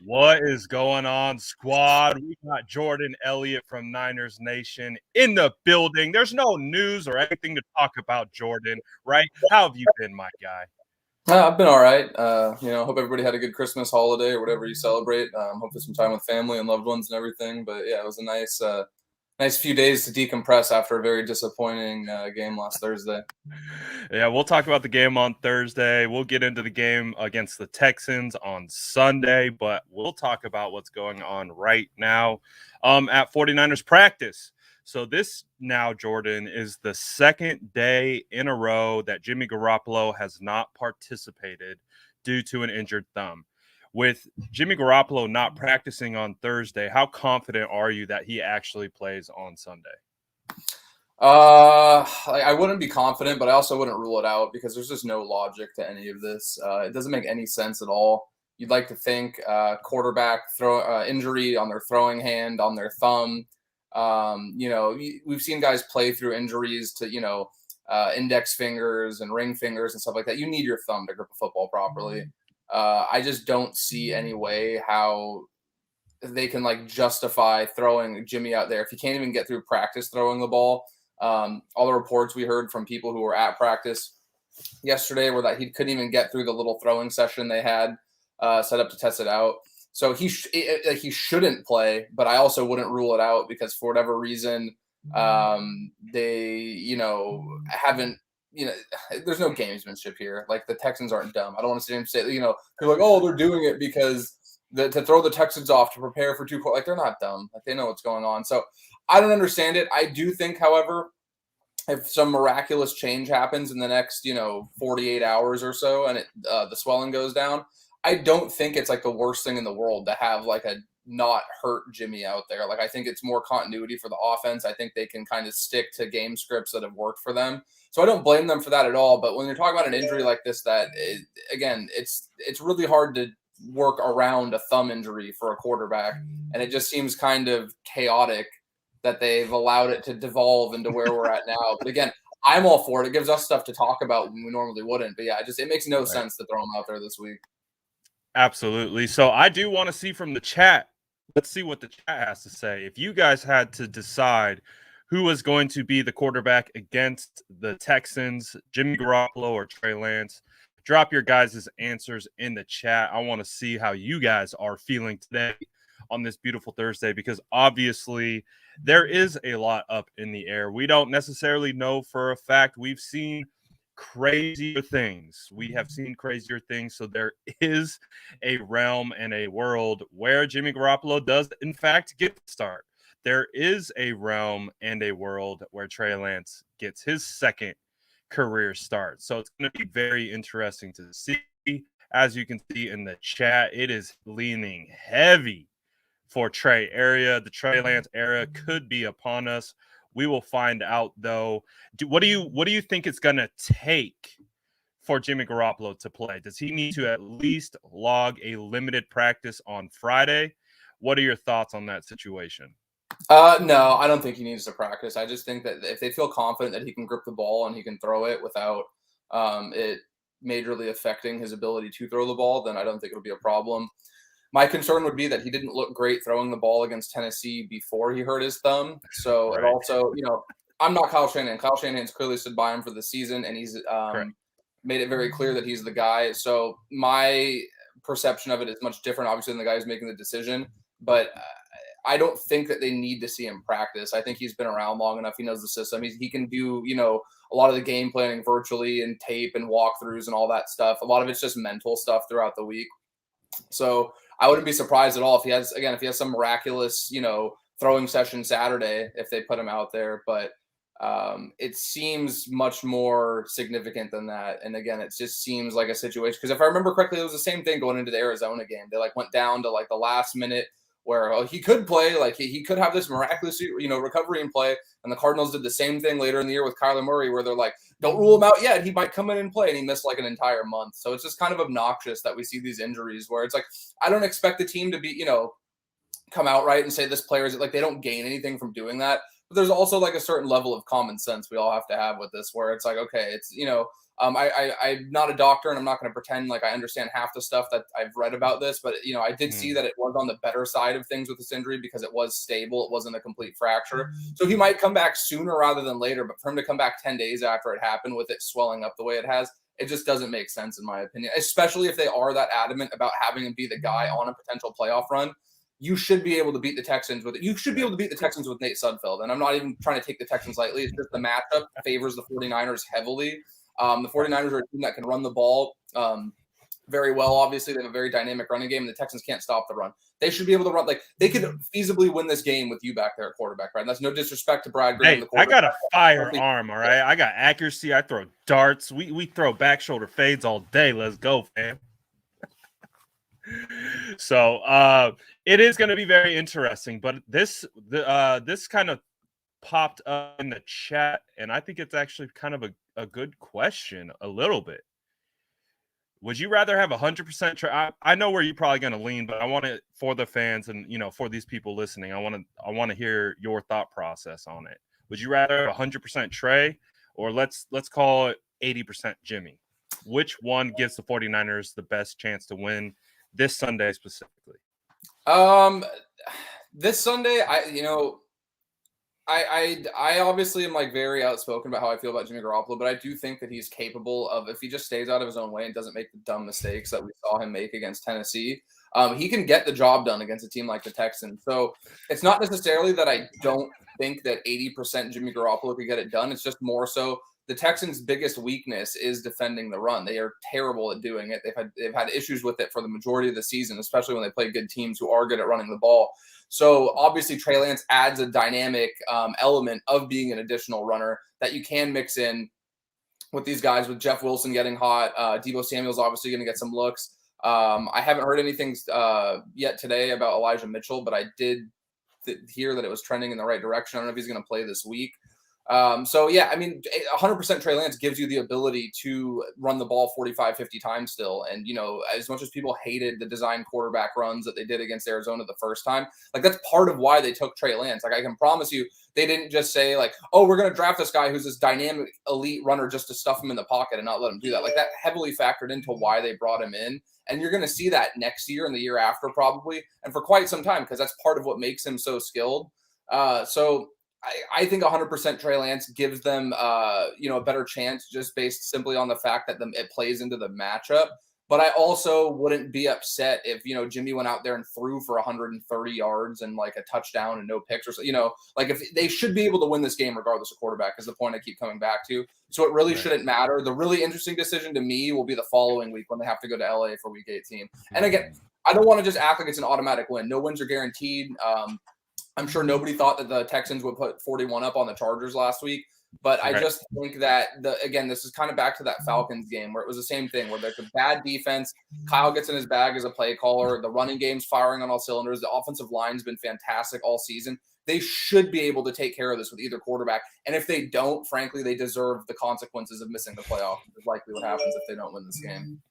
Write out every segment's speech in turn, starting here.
What is going on, squad? We got Jordan Elliott from Niners Nation in the building. There's no news or anything to talk about, Jordan, right? How have you been, my guy? I've been all right. Hope everybody had a good Christmas holiday or whatever you celebrate. Hopefully some time with family and loved ones and everything. But yeah, it was a nice few days to decompress after a very disappointing game last Thursday. Yeah, we'll talk about the game on Thursday. We'll get into the game against the Texans on Sunday, but we'll talk about what's going on right now at 49ers practice. So this now, Jordan, is the second day in a row that Jimmy Garoppolo has not participated due to an injured thumb. With Jimmy Garoppolo not practicing on Thursday, how confident are you that he actually plays on Sunday? I wouldn't be confident, but I also wouldn't rule it out because there's just no logic to any of this. It doesn't make any sense at all. You'd like to think quarterback throw injury on their throwing hand, on their thumb. We've seen guys play through injuries to index fingers and ring fingers and stuff like that. You need your thumb to grip a football properly. I just don't see any way how they can justify throwing Jimmy out there if he can't even get through practice throwing the ball. All the reports we heard from people who were at practice yesterday were that he couldn't even get through the little throwing session they had set up to test it out. So he shouldn't play, but I also wouldn't rule it out because for whatever reason, they haven't. There's no gamesmanship here. Like the Texans aren't dumb. I don't want to sit here and say they're like, oh, they're doing it because to throw the Texans off to prepare for two. Like they're not dumb. Like they know what's going on. So I don't understand it. I do think, however, if some miraculous change happens in the next 48 hours or so, and the swelling goes down, I don't think it's like the worst thing in the world to have like a not hurt Jimmy out there. Like I think it's more continuity for the offense. I think they can kind of stick to game scripts that have worked for them. So I don't blame them for that at all. But when you're talking about an injury like this, it's really hard to work around a thumb injury for a quarterback, and it just seems kind of chaotic that they've allowed it to devolve into where we're at now. But again, I'm all for it. It gives us stuff to talk about when we normally wouldn't. But yeah, it makes no sense to throw him out there this week. Absolutely. So I do want to see from the chat. Let's see what the chat has to say. If you guys had to decide who was going to be the quarterback against the Texans, Jimmy Garoppolo or Trey Lance, drop your guys' answers in the chat. I want to see how you guys are feeling today on this beautiful Thursday, because obviously there is a lot up in the air. We don't necessarily know for a fact. We've seen crazier things. We have seen crazier things. So there is a realm and a world where Jimmy Garoppolo does, in fact, get the start. There is a realm and a world where Trey Lance gets his second career start. So it's going to be very interesting to see. As you can see in the chat, it is leaning heavy for Trey area. The Trey Lance era could be upon us. We will find out, though. What do you think it's going to take for Jimmy Garoppolo to play? Does he need to at least log a limited practice on Friday? What are your thoughts on that situation? No, I don't think he needs to practice. I just think that if they feel confident that he can grip the ball and he can throw it without it majorly affecting his ability to throw the ball, then I don't think it'll be a problem. My concern would be that he didn't look great throwing the ball against Tennessee before he hurt his thumb. So Right. it also, I'm not Kyle Shanahan. Kyle Shanahan's clearly stood by him for the season, and he's made it very clear that he's the guy. So my perception of it is much different, obviously, than the guy who's making the decision. But I don't think that they need to see him practice. I think he's been around long enough. He knows the system. He can do, a lot of the game planning virtually and tape and walkthroughs and all that stuff. A lot of it's just mental stuff throughout the week. So I wouldn't be surprised at all if he has some miraculous, throwing session Saturday if they put him out there. But it seems much more significant than that. And again, it just seems like a situation. Because if I remember correctly, it was the same thing going into the Arizona game. They went down to the last minute where he could play, he could have this miraculous, recovery and play. And the Cardinals did the same thing later in the year with Kyler Murray, where they're like, don't rule him out yet. He might come in and play. And he missed an entire month. So it's just kind of obnoxious that we see these injuries where it's I don't expect the team to be, come out right and say this player is they don't gain anything from doing that. But there's also like a certain level of common sense we all have to have with this, where it's like, okay, it's, I'm not a doctor and I'm not going to pretend like I understand half the stuff that I've read about this, but I did see that it was on the better side of things with this injury because it was stable. It wasn't a complete fracture. So he might come back sooner rather than later, but for him to come back 10 days after it happened with it swelling up the way it has, it just doesn't make sense in my opinion, especially if they are that adamant about having him be the guy on a potential playoff run. You should be able to beat the Texans with it. You should be able to beat the Texans with Nate Sudfeld. And I'm not even trying to take the Texans lightly. It's just the matchup favors the 49ers heavily. The 49ers are a team that can run the ball very well. Obviously, they have a very dynamic running game, and the Texans can't stop the run. They should be able to run. Like, they could feasibly win this game with you back there at quarterback, right? And that's no disrespect to Brad Graham. Hey, I got a firearm, all right? I got accuracy. I throw darts. We throw back shoulder fades all day. Let's go, fam. So it is going to be very interesting. But this kind of popped up in the chat, and I think it's actually kind of a good question a little bit. Would you rather have 100% Trey? I know where you're probably going to lean, but I want it for the fans and for these people listening. I want to hear your thought process on it. Would you rather have 100% Trey, or let's call it 80% Jimmy? Which one gives the 49ers the best chance to win this Sunday specifically? This Sunday, I obviously am like very outspoken about how I feel about Jimmy Garoppolo, but I do think that he's capable of, if he just stays out of his own way and doesn't make the dumb mistakes that we saw him make against Tennessee, he can get the job done against a team like the Texans. So it's not necessarily that I don't think that 80% Jimmy Garoppolo could get it done. It's just more so the Texans' biggest weakness is defending the run. They are terrible at doing it. They've had issues with it for the majority of the season, especially when they play good teams who are good at running the ball. So obviously Trey Lance adds a dynamic element of being an additional runner that you can mix in with these guys, with Jeff Wilson getting hot. Deebo Samuel's obviously going to get some looks. I haven't heard anything yet today about Elijah Mitchell, but I did hear that it was trending in the right direction. I don't know if he's going to play this week. So yeah, I mean, 100% Trey Lance gives you the ability to run the ball 45, 50 times still. And, as much as people hated the design quarterback runs that they did against Arizona the first time, like that's part of why they took Trey Lance. Like I can promise you, they didn't just say like, oh, we're going to draft this guy who's this dynamic elite runner just to stuff him in the pocket and not let him do that. Like that heavily factored into why they brought him in. And you're going to see that next year and the year after probably, and for quite some time, because that's part of what makes him so skilled. So I think 100% Trey Lance gives them, a better chance just based simply on the fact that it plays into the matchup. But I also wouldn't be upset if, Jimmy went out there and threw for 130 yards and like a touchdown and no picks or so, like if they should be able to win this game regardless of quarterback is the point I keep coming back to. So it really shouldn't matter. The really interesting decision to me will be the following week when they have to go to LA for week 18. And again, I don't want to just act like it's an automatic win. No wins are guaranteed. I'm sure nobody thought that the Texans would put 41 up on the Chargers last week, but I just think that this is kind of back to that Falcons game where it was the same thing where there's a bad defense. Kyle gets in his bag as a play caller. The running game's firing on all cylinders. The offensive line's been fantastic all season. They should be able to take care of this with either quarterback. And if they don't, frankly, they deserve the consequences of missing the playoff, which is likely what happens if they don't win this game.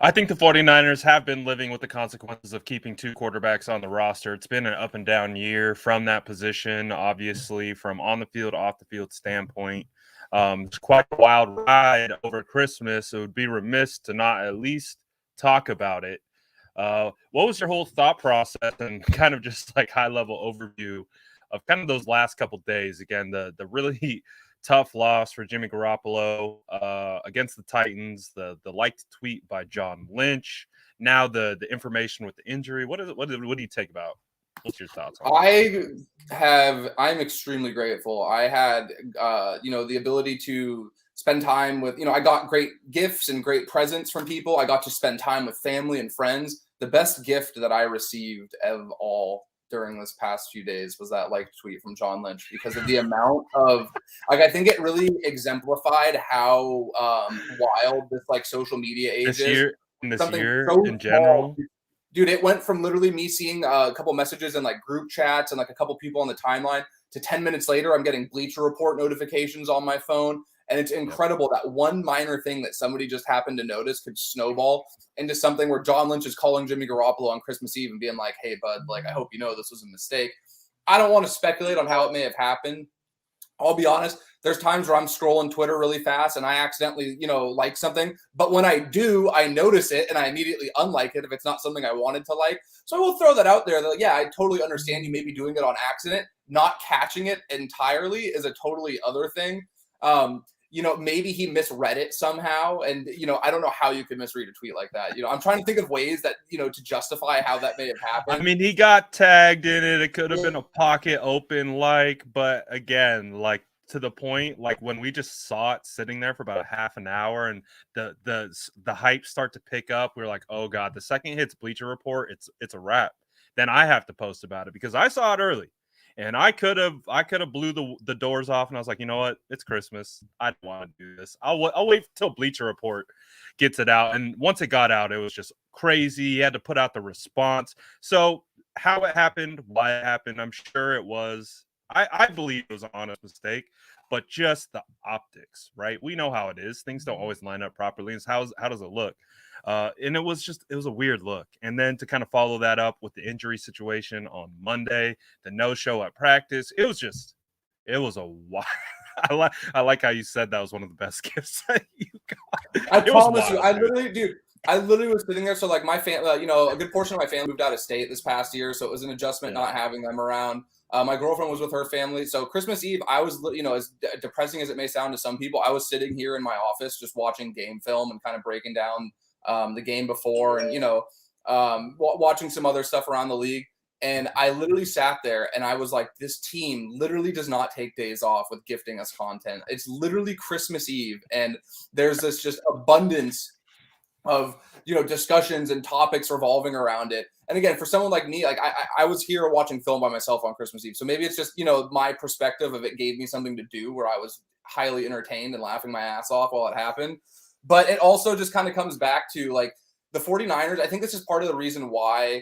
I think the 49ers have been living with the consequences of keeping two quarterbacks on the roster. It's been an up and down year from that position, obviously, from on the field, off the field standpoint. It's quite a wild ride over Christmas. It would be remiss to not at least talk about it. What was your whole thought process and kind of just like high-level overview of kind of those last couple of days? Again, the really tough loss for Jimmy Garoppolo against the Titans, the liked tweet by John Lynch, now the information with the injury. What do you take about? What's your thoughts on it? I'm extremely grateful. I had the ability to spend time with, I got great gifts and great presents from people. I got to spend time with family and friends. The best gift that I received of all during this past few days was that tweet from John Lynch, because of the amount of I think it really exemplified how wild this social media age is. This year in general. Dude, it went from literally me seeing a couple messages in group chats and a couple people on the timeline to 10 minutes later, I'm getting Bleacher Report notifications on my phone. And it's incredible that one minor thing that somebody just happened to notice could snowball into something where John Lynch is calling Jimmy Garoppolo on Christmas Eve and being like, hey, bud, I hope you know this was a mistake. I don't want to speculate on how it may have happened. I'll be honest, there's times where I'm scrolling Twitter really fast and I accidentally, like something. But when I do, I notice it and I immediately unlike it if it's not something I wanted to like. So I will throw that out there that, yeah, I totally understand you may be doing it on accident. Not catching it entirely is a totally other thing. Maybe he misread it somehow. And, I don't know how you could misread a tweet like that. I'm trying to think of ways that, to justify how that may have happened. I mean, he got tagged in it. It could have been a pocket open, but again, like to the point, like when we just saw it sitting there for about a half an hour and the hype start to pick up, we're like, oh God, the second it hits Bleacher Report, it's a wrap. Then I have to post about it because I saw it early. And I could have blew the doors off, and I was like, you know what? It's Christmas. I don't want to do this. I'll wait till Bleacher Report gets it out. And once it got out, it was just crazy. He had to put out the response. So how it happened, why it happened, I'm sure it was. I believe it was an honest mistake, but just the optics, right? We know how it is. Things don't always line up properly. It's how does it look? And it was a weird look. And then to kind of follow that up with the injury situation on Monday, the no-show at practice, it was a wild. I like how you said that was one of the best gifts that you got. I promise you, I literally was sitting there. So like my family, a good portion of my family moved out of state this past year. So it was an adjustment not having them around. My girlfriend was with her family. So Christmas Eve, I was, as depressing as it may sound to some people, I was sitting here in my office just watching game film and kind of breaking down the game before and, watching some other stuff around the league. And I literally sat there and I was like, this team literally does not take days off with gifting us content. It's literally Christmas Eve. And there's this just abundance of, discussions and topics revolving around it. And again, for someone like me, like I was here watching film by myself on Christmas Eve. So maybe it's just, my perspective of it gave me something to do where I was highly entertained and laughing my ass off while it happened. But it also just kind of comes back to like the 49ers. I think this is part of the reason why,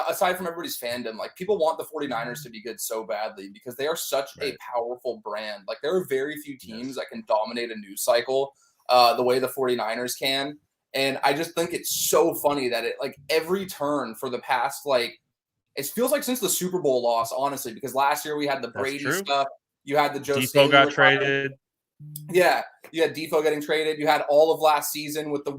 aside from everybody's fandom, like people want the 49ers to be good so badly because they are such a powerful brand. Like there are very few teams that can dominate a news cycle the way the 49ers can. And I just think it's so funny that it like every turn for the past, like it feels like since the Super Bowl loss, honestly, because last year we had the Brady stuff. You had the Joe Deebo got traded. Yeah, you had Deebo getting traded. You had all of last season with the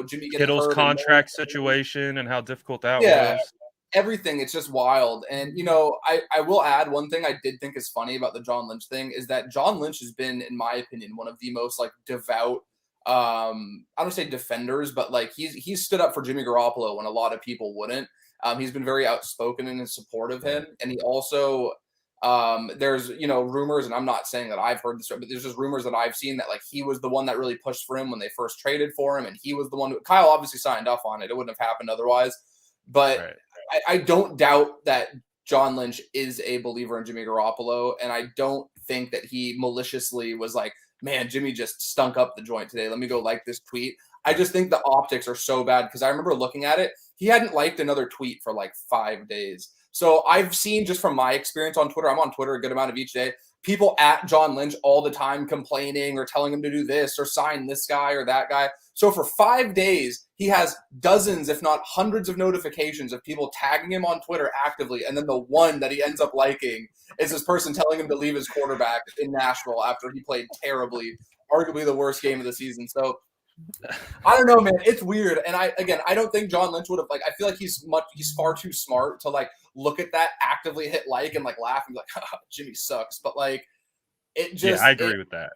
Jimmy getting Kittle's hurt contract situation and how difficult that was. Everything. It's just wild. And I will add one thing I did think is funny about the John Lynch thing is that John Lynch has been, in my opinion, one of the most like devout. I don't say defenders, but like he's stood up for Jimmy Garoppolo when a lot of people wouldn't. He's been very outspoken in his support of him, and he also. There's rumors, and I'm not saying that I've heard this, but there's just rumors that I've seen that like he was the one that really pushed for him when they first traded for him, and he was the one who Kyle obviously signed off on it. It wouldn't have happened otherwise. But I don't doubt that John Lynch is a believer in Jimmy Garoppolo, and I don't think that he maliciously was like, man, Jimmy just stunk up the joint today. Let me go like this tweet. I just think the optics are so bad because I remember looking at it. He hadn't liked another tweet for like 5 days. So I've seen just from my experience on Twitter, I'm on Twitter a good amount of each day, people at John Lynch all the time complaining or telling him to do this or sign this guy or that guy. So for 5 days, he has dozens, if not hundreds of notifications of people tagging him on Twitter actively. And then the one that he ends up liking is this person telling him to leave his quarterback in Nashville after he played terribly, arguably the worst game of the season. So I don't know, man. It's weird. And I don't think John Lynch would have I feel like he's far too smart to like look at that, actively hit like and like laugh and be like, Jimmy sucks. But like it just I agree with that.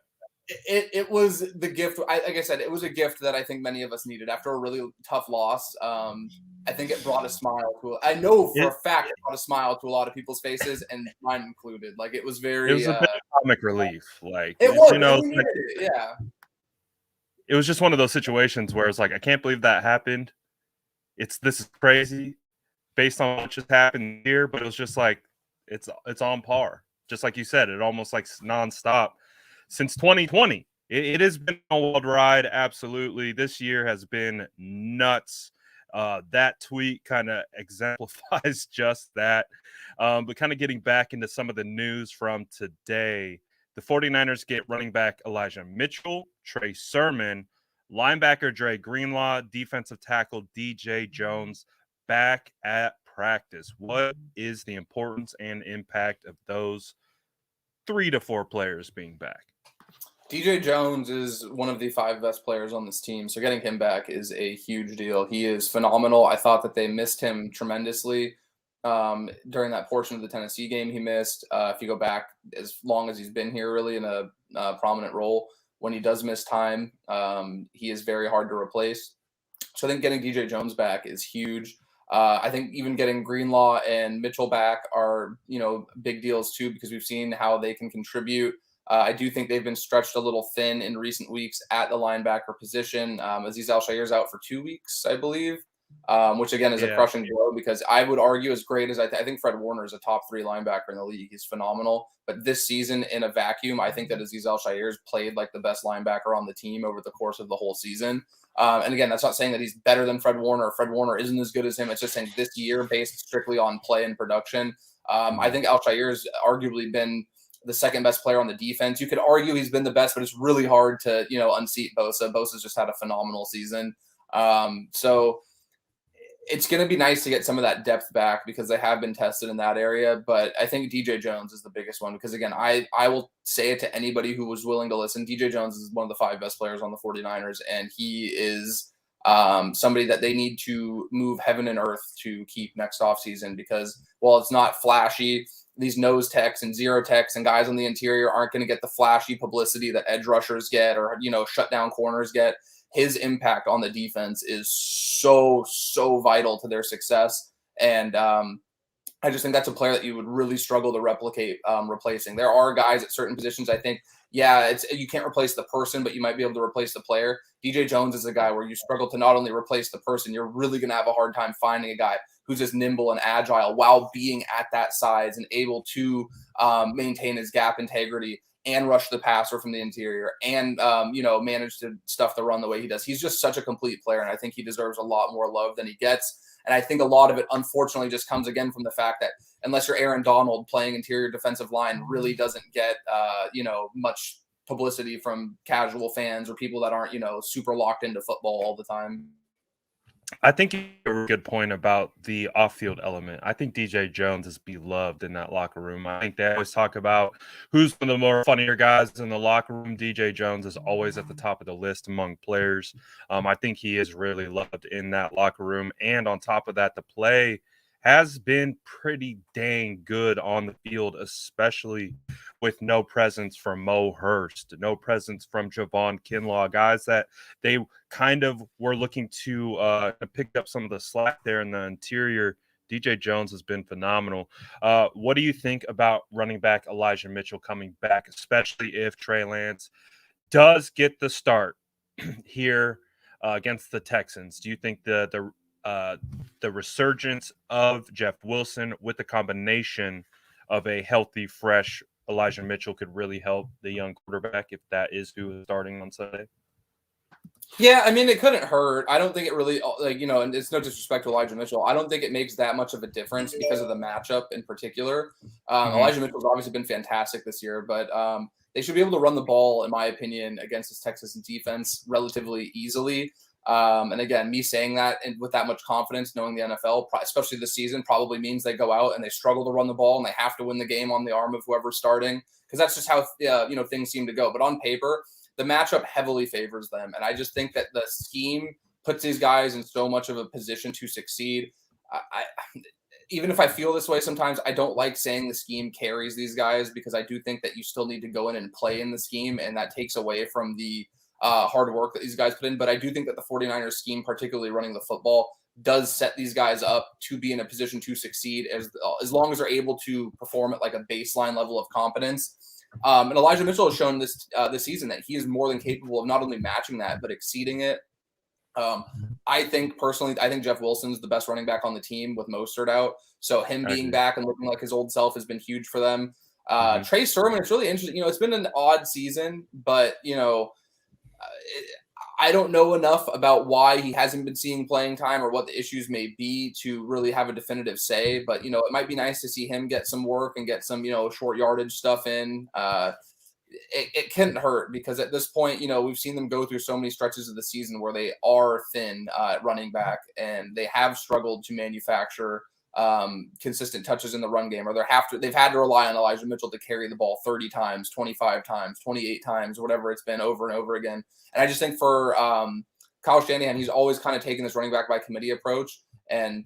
It was the gift. Like I said, it was a gift that I think many of us needed after a really tough loss. I think it brought a smile to I know for a fact it brought a smile to a lot of people's faces, and mine included. Like it was very it was a bit of comic relief. Like it was, it was just one of those situations where it's like, I can't believe that happened. This is crazy based on what just happened here, but it was just like it's on par. Just like you said, it almost like nonstop since 2020. It has been a wild ride, absolutely. This year has been nuts. That tweet kind of exemplifies just that. But kind of getting back into some of the news from today, the 49ers get running back Elijah Mitchell, Trey Sermon, linebacker Dre Greenlaw, defensive tackle DJ Jones back at practice. What is the importance and impact of those 3 to 4 players being back? DJ Jones is one of the 5 best players on this team, so getting him back is a huge deal. He is phenomenal. I thought that they missed him tremendously during that portion of the Tennessee game he missed. If you go back as long as he's been here really in a prominent role, when he does miss time, he is very hard to replace. So I think getting DJ Jones back is huge. I think even getting Greenlaw and Mitchell back are, big deals too, because we've seen how they can contribute. I do think they've been stretched a little thin in recent weeks at the linebacker position. Azeez Al-Shair's out for 2 weeks, I believe, which again is a crushing blow, because I would argue, as great as I think Fred Warner is a top 3 linebacker in the league. He's phenomenal. But this season in a vacuum, I think that Azeez Al-Shair's played like the best linebacker on the team over the course of the whole season. And again, that's not saying that he's better than Fred Warner or Fred Warner isn't as good as him. It's just saying this year, based strictly on play and production, I think Al-Shair's arguably been the second best player on the defense. You could argue he's been the best, but it's really hard to, unseat Bosa. Bosa's just had a phenomenal season. So it's going to be nice to get some of that depth back, because they have been tested in that area. But I think DJ Jones is the biggest one, because again, I will say it to anybody who was willing to listen. DJ Jones is one of the 5 best players on the 49ers, and he is somebody that they need to move heaven and earth to keep next offseason, because while it's not flashy, these nose techs and zero techs and guys on the interior aren't going to get the flashy publicity that edge rushers get, or, shut down corners get. His impact on the defense is so vital to their success. And I just think that's a player that you would really struggle to replicate replacing. There are guys at certain positions, I think, you can't replace the person, but you might be able to replace the player. DJ Jones is a guy where you struggle to not only replace the person, you're really going to have a hard time finding a guy who's just nimble and agile while being at that size and able to maintain his gap integrity and rush the passer from the interior and, manage to stuff the run the way he does. He's just such a complete player, and I think he deserves a lot more love than he gets. And I think a lot of it, unfortunately, just comes again from the fact that unless you're Aaron Donald, playing interior defensive line really doesn't get, much publicity from casual fans or people that aren't, super locked into football all the time. I think you have a good point about the off-field element. I think DJ Jones is beloved in that locker room. I think they always talk about who's one of the more funnier guys in the locker room. DJ Jones is always at the top of the list among players. I think he is really loved in that locker room. And on top of that, the play has been pretty dang good on the field, especially with no presence from Mo Hurst, no presence from Javon Kinlaw, guys that they kind of were looking to pick up some of the slack there in the interior. DJ Jones has been phenomenal. What do you think about running back Elijah Mitchell coming back, especially if Trey Lance does get the start here against the Texans? Do you think the resurgence of Jeff Wilson with the combination of a healthy, fresh Elijah Mitchell could really help the young quarterback if that is who is starting on Sunday? Yeah, I mean, it couldn't hurt. I don't think it really, and it's no disrespect to Elijah Mitchell. I don't think it makes that much of a difference because of the matchup in particular. Elijah Mitchell's obviously been fantastic this year, but they should be able to run the ball, in my opinion, against this Texas defense relatively easily. And again, me saying that and with that much confidence, knowing the NFL, especially this season, probably means they go out and they struggle to run the ball and they have to win the game on the arm of whoever's starting, because that's just how things seem to go. But on paper, the matchup heavily favors them, and I just think that the scheme puts these guys in so much of a position to succeed. Even if I feel this way sometimes, I don't like saying the scheme carries these guys, because I do think that you still need to go in and play in the scheme, and that takes away from the hard work that these guys put in. But I do think that the 49ers scheme, particularly running the football, does set these guys up to be in a position to succeed as long as they're able to perform at like a baseline level of competence. And Elijah Mitchell has shown this season that he is more than capable of not only matching that, but exceeding it. I think Jeff Wilson's the best running back on the team with Mostert out. So him being back and looking like his old self has been huge for them. Trey Sermon, it's really interesting. It's been an odd season, but, I don't know enough about why he hasn't been seeing playing time or what the issues may be to really have a definitive say. But, it might be nice to see him get some work and get some, short yardage stuff in. It can't hurt, because at this point, we've seen them go through so many stretches of the season where they are thin at running back, and they have struggled to manufacture consistent touches in the run game, or they've had to rely on Elijah Mitchell to carry the ball 30 times, 25 times, 28 times, whatever it's been over and over again. And I just think for Kyle Shanahan, he's always kind of taken this running back by committee approach. And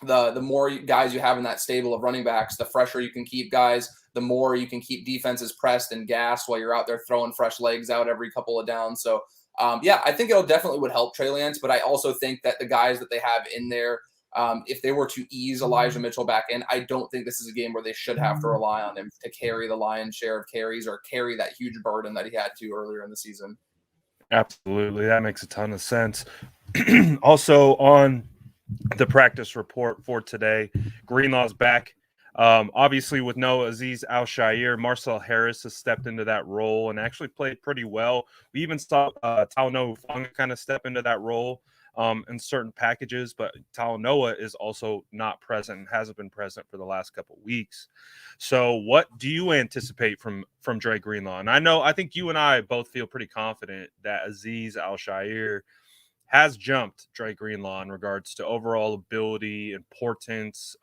the more guys you have in that stable of running backs, the fresher you can keep guys, the more you can keep defenses pressed and gassed while you're out there throwing fresh legs out every couple of downs. So, I think it'll definitely would help Trey Lance, but I also think that the guys that they have in there, if they were to ease Elijah Mitchell back in, I don't think this is a game where they should have to rely on him to carry the lion's share of carries or carry that huge burden that he had to earlier in the season. Absolutely. That makes a ton of sense. Also on the practice report for today, Greenlaw's back. Obviously, with no Azeez Al-Shaair, Marcel Harris has stepped into that role and actually played pretty well. We even saw Talanoa Hufanga kind of step into that role in certain packages, but Talanoa is also not present and hasn't been present for the last couple of weeks. So what do you anticipate from Dre Greenlaw? And I think you and I both feel pretty confident that Azeez Al-Shaair has jumped Dre Greenlaw in regards to overall ability, importance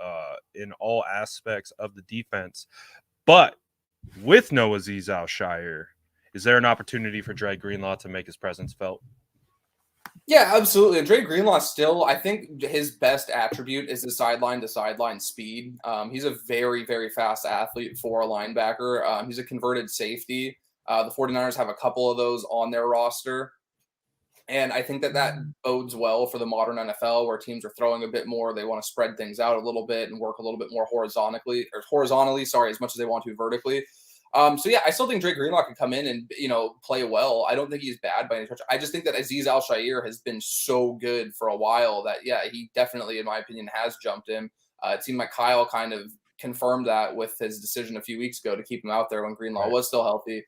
in all aspects of the defense. But with no Azeez Al-Shaair, is there an opportunity for Dre Greenlaw to make his presence felt? Yeah, absolutely. And Dre Greenlaw still, I think his best attribute is his sideline to sideline speed. He's a very, very fast athlete for a linebacker. He's a converted safety. The 49ers have a couple of those on their roster. And I think that bodes well for the modern NFL, where teams are throwing a bit more. They want to spread things out a little bit and work a little bit more horizontally, as much as they want to vertically. I still think Dre Greenlaw can come in and, play well. I don't think he's bad by any stretch. I just think that Azeez Al-Shaair has been so good for a while that, he definitely, in my opinion, has jumped him. It seemed like Kyle kind of confirmed that with his decision a few weeks ago to keep him out there when Greenlaw was still healthy.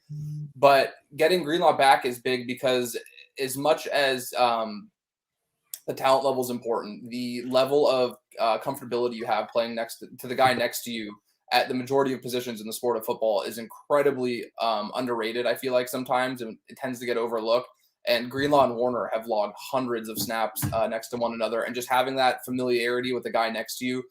But getting Greenlaw back is big because as much as the talent level is important, the level of comfortability you have playing next to the guy next to you at the majority of positions in the sport of football is incredibly underrated. I feel like sometimes it tends to get overlooked. And Greenlaw and Warner have logged hundreds of snaps next to one another. And just having that familiarity with the guy next to you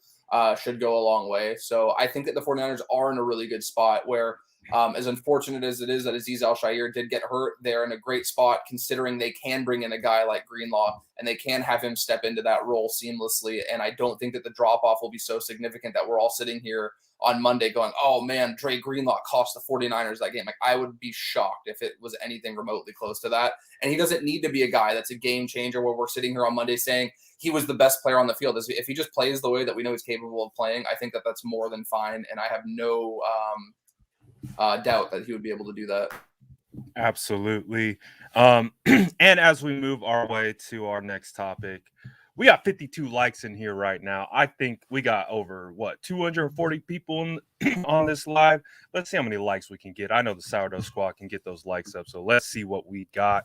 should go a long way. So I think that the 49ers are in a really good spot where, as unfortunate as it is that Azeez Al-Shaair did get hurt, they're in a great spot considering they can bring in a guy like Greenlaw and they can have him step into that role seamlessly. And I don't think that the drop-off will be so significant that we're all sitting here on Monday going, oh man, Dre Greenlaw cost the 49ers that game. Like, I would be shocked if it was anything remotely close to that. And he doesn't need to be a guy that's a game changer where we're sitting here on Monday saying he was the best player on the field. If he just plays the way that we know he's capable of playing, I think that that's more than fine. And I have no doubt that he would be able to do that. Absolutely. And as we move our way to our next topic, we got 52 likes in here right now. I think we got over 240 people on this live. Let's see how many likes we can get. I know the Sourdough Squad can get those likes up, so let's see what we got.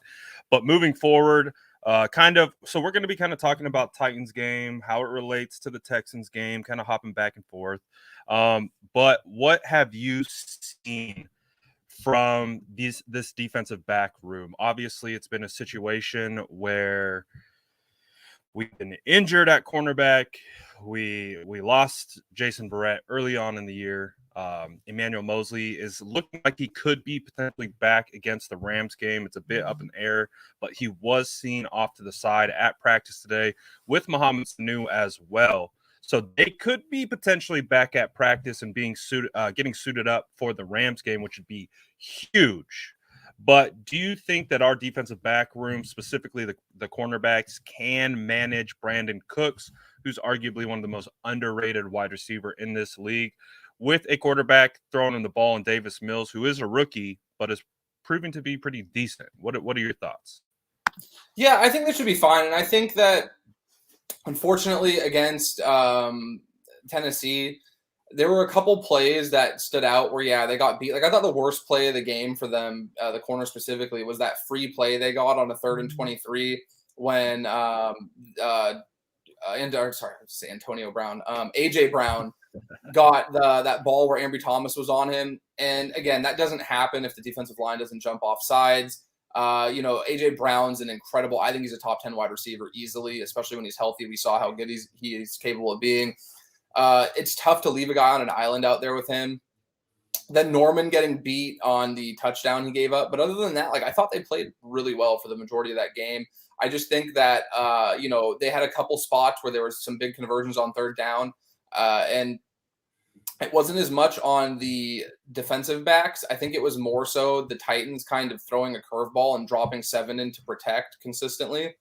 But moving forward, so we're going to be kind of talking about Titans game, how it relates to the Texans game, kind of hopping back and forth. But what have you seen from this defensive back room? Obviously, it's been a situation where we've been injured at cornerback. We lost Jason Verrett early on in the year. Emmanuel Mosley is looking like he could be potentially back against the Rams game. It's a bit up in the air, but he was seen off to the side at practice today with Mohamed Sanu as well. So they could be potentially back at practice and getting suited up for the Rams game, which would be huge. But do you think that our defensive back room, specifically the cornerbacks, can manage Brandon Cooks, who's arguably one of the most underrated wide receiver in this league, with a quarterback throwing in the ball in Davis Mills, who is a rookie, but is proving to be pretty decent? What are your thoughts? Yeah, I think they should be fine. And I think that, unfortunately, against Tennessee, there were a couple plays that stood out where, they got beat. Like, I thought the worst play of the game for them, the corner specifically, was that free play they got on a 3rd and 23 when Antonio Brown, AJ Brown got that ball where Ambry Thomas was on him. And again, that doesn't happen if the defensive line doesn't jump off sides. AJ Brown's I think he's a top 10 wide receiver easily, especially when he's healthy. We saw how good he is capable of being. It's tough to leave a guy on an island out there with him. Then Norman getting beat on the touchdown he gave up. But other than that, like, I thought they played really well for the majority of that game. I just think that, they had a couple spots where there was some big conversions on third down. And it wasn't as much on the defensive backs. I think it was more so the Titans kind of throwing a curveball and dropping 7 in to protect consistently,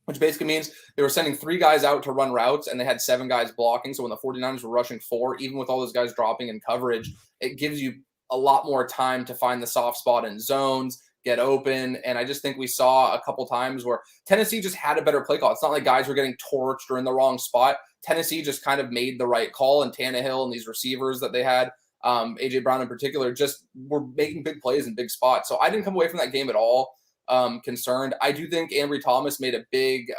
which basically means they were sending 3 guys out to run routes and they had 7 guys blocking. So when the 49ers were rushing 4, even with all those guys dropping in coverage, it gives you a lot more time to find the soft spot in zones, get open. And I just think we saw a couple times where Tennessee just had a better play call. It's not like guys were getting torched or in the wrong spot. Tennessee just kind of made the right call, and Tannehill and these receivers that they had, A.J. Brown in particular, just were making big plays in big spots. So I didn't come away from that game at all concerned. I do think Ambry Thomas made a big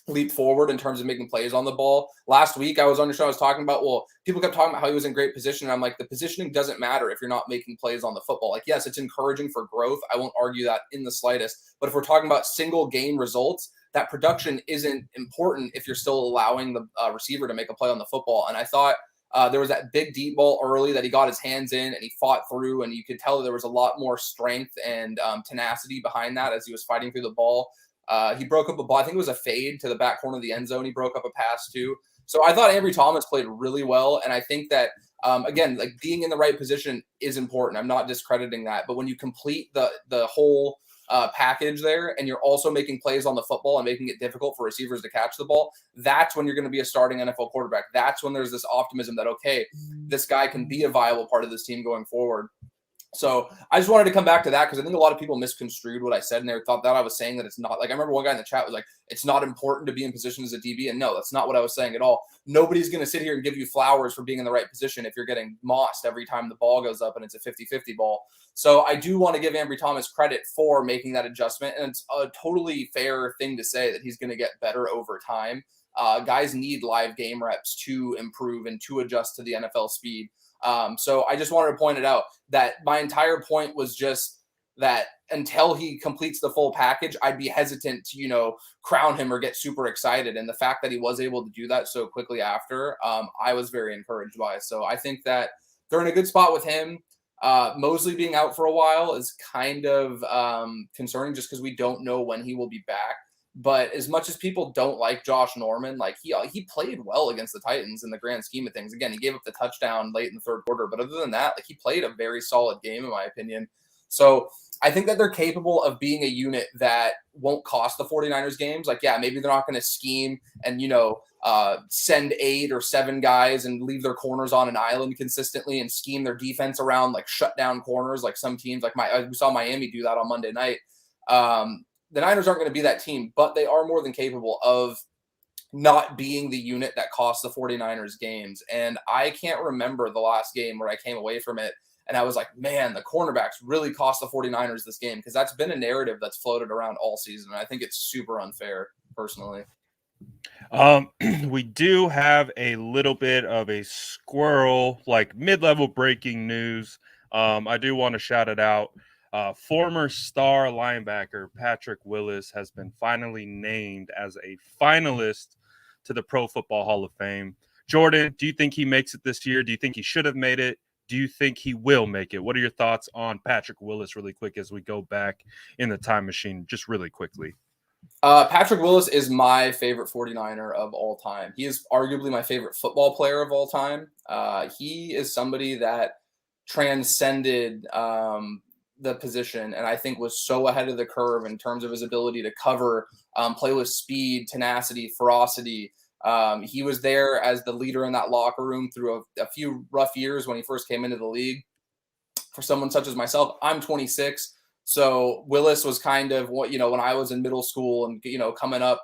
leap forward in terms of making plays on the ball. Last week, I was on your show, I was talking about, well, people kept talking about how he was in great position. And I'm like, the positioning doesn't matter if you're not making plays on the football. Like, yes, it's encouraging for growth. I won't argue that in the slightest. But if we're talking about single game results, that production isn't important if you're still allowing the receiver to make a play on the football. And I thought there was that big deep ball early that he got his hands in and he fought through, and you could tell that there was a lot more strength and tenacity behind that as he was fighting through the ball. He broke up a ball. I think it was a fade to the back corner of the end zone. He broke up a pass too. So I thought Ambry Thomas played really well. And I think that, again, like, being in the right position is important. I'm not discrediting that. But when you complete the whole package there, and you're also making plays on the football and making it difficult for receivers to catch the ball, that's when you're going to be a starting NFL quarterback. That's when there's this optimism that, okay, this guy can be a viable part of this team going forward. So I just wanted to come back to that because I think a lot of people misconstrued what I said and they thought that I was saying that it's not. Like, I remember one guy in the chat was like, it's not important to be in position as a DB. And no, that's not what I was saying at all. Nobody's going to sit here and give you flowers for being in the right position if you're getting mossed every time the ball goes up and it's a 50-50 ball. So I do want to give Ambry Thomas credit for making that adjustment. And it's a totally fair thing to say that he's going to get better over time. Guys need live game reps to improve and to adjust to the NFL speed. So I just wanted to point it out that my entire point was just that until he completes the full package, I'd be hesitant to, crown him or get super excited. And the fact that he was able to do that so quickly after, I was very encouraged by. So I think that they're in a good spot with him. Mosley being out for a while is kind of concerning just because we don't know when he will be back. But as much as people don't like Josh Norman, like he played well against the Titans in the grand scheme of things. Again, he gave up the touchdown late in the third quarter, but other than that, like, he played a very solid game in my opinion. So I think that they're capable of being a unit that won't cost the 49ers games. Like, yeah, maybe they're not going to scheme and, send 8 or 7 guys and leave their corners on an island consistently and scheme their defense around like shutdown corners like some teams. Like we saw Miami do that on Monday night. The Niners aren't going to be that team, but they are more than capable of not being the unit that costs the 49ers games. And I can't remember the last game where I came away from it and I was like, man, the cornerbacks really cost the 49ers this game, because that's been a narrative that's floated around all season. And I think it's super unfair, personally. We do have a little bit of a squirrel, like mid-level breaking news. I do want to shout it out. Former star linebacker Patrick Willis has been finally named as a finalist to the Pro Football Hall of Fame. Jordan, do you think he makes it this year? Do you think he should have made it? Do you think he will make it? What are your thoughts on Patrick Willis really quick as we go back in the time machine, just really quickly? Patrick Willis is my favorite 49er of all time. He is arguably my favorite football player of all time. He is somebody that transcended the position, and I think was so ahead of the curve in terms of his ability to cover, play with speed, tenacity, ferocity. He was there as the leader in that locker room through a few rough years when he first came into the league. For someone such as myself, I'm 26. So Willis was kind of what, when I was in middle school and, coming up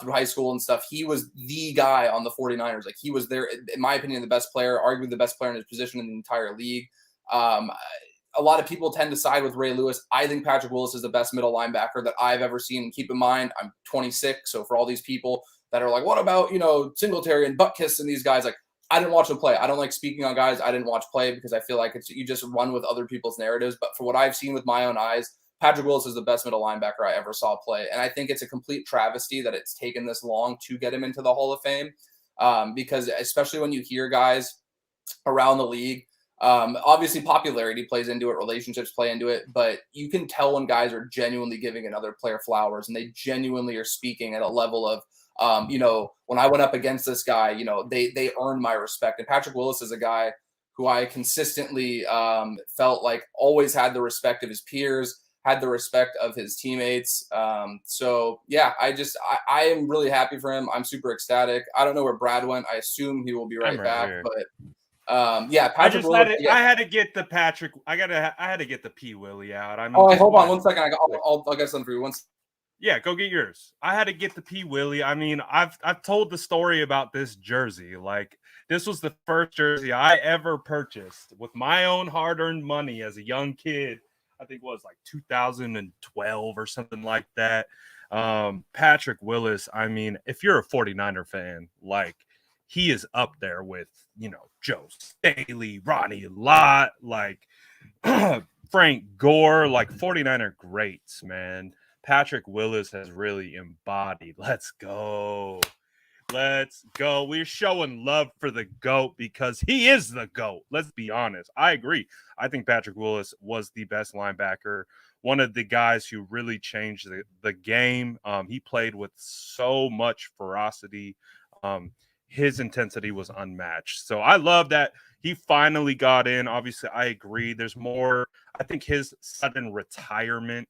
through high school and stuff, he was the guy on the 49ers. Like, he was there, in my opinion, the best player, arguably the best player in his position in the entire league. A lot of people tend to side with Ray Lewis. I think Patrick Willis is the best middle linebacker that I've ever seen. And keep in mind, I'm 26. So for all these people that are like, what about, Singletary and Butkus and these guys? Like, I didn't watch them play. I don't like speaking on guys I didn't watch play because I feel like you just run with other people's narratives. But for what I've seen with my own eyes, Patrick Willis is the best middle linebacker I ever saw play. And I think it's a complete travesty that it's taken this long to get him into the Hall of Fame. because especially when you hear guys around the league, obviously popularity plays into it, relationships play into it, but you can tell when guys are genuinely giving another player flowers and they genuinely are speaking at a level of, when I went up against this guy, they earned my respect. And Patrick Willis is a guy who I consistently felt like always had the respect of his peers, had the respect of his teammates. So yeah, I am really happy for him. I'm super ecstatic. I don't know where Brad went. I assume he will be right back, here. but Patrick Willis. I had to get the Patrick. I had to get the P Willie out. Hold on 1 second. I'll get something for you. Yeah, go get yours. I had to get the P Willie. I mean, I've told the story about this jersey. Like, this was the first jersey I ever purchased with my own hard-earned money as a young kid. I think it was like 2012 or something like that. Patrick Willis, I mean, if you're a 49er fan, like, he is up there with, Joe Staley, Ronnie Lott, like Frank Gore, like 49er greats, man. Patrick Willis has really embodied. Let's go. We're showing love for the GOAT because he is the GOAT. Let's be honest. I agree. I think Patrick Willis was the best linebacker, one of the guys who really changed the game. He played with so much ferocity. His intensity was unmatched. So I love that he finally got in. Obviously, I agree. There's more. I think his sudden retirement,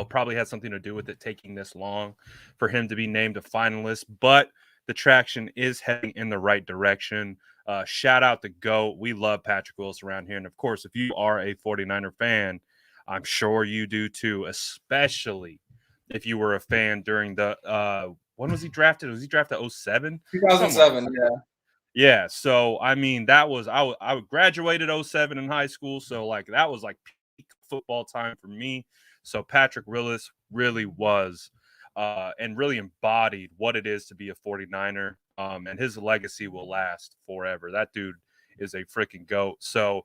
probably had something to do with it taking this long for him to be named a finalist. But the traction is heading in the right direction. Shout out to GOAT. We love Patrick Willis around here. And, of course, if you are a 49er fan, I'm sure you do too, especially if you were a fan during the when was he drafted? Was he drafted 07? 2007, yeah. Yeah, so, I mean, that was I graduated 07 in high school, so, like, that was, like, peak football time for me. So Patrick Willis really was and really embodied what it is to be a 49er, and his legacy will last forever. That dude is a freaking GOAT. So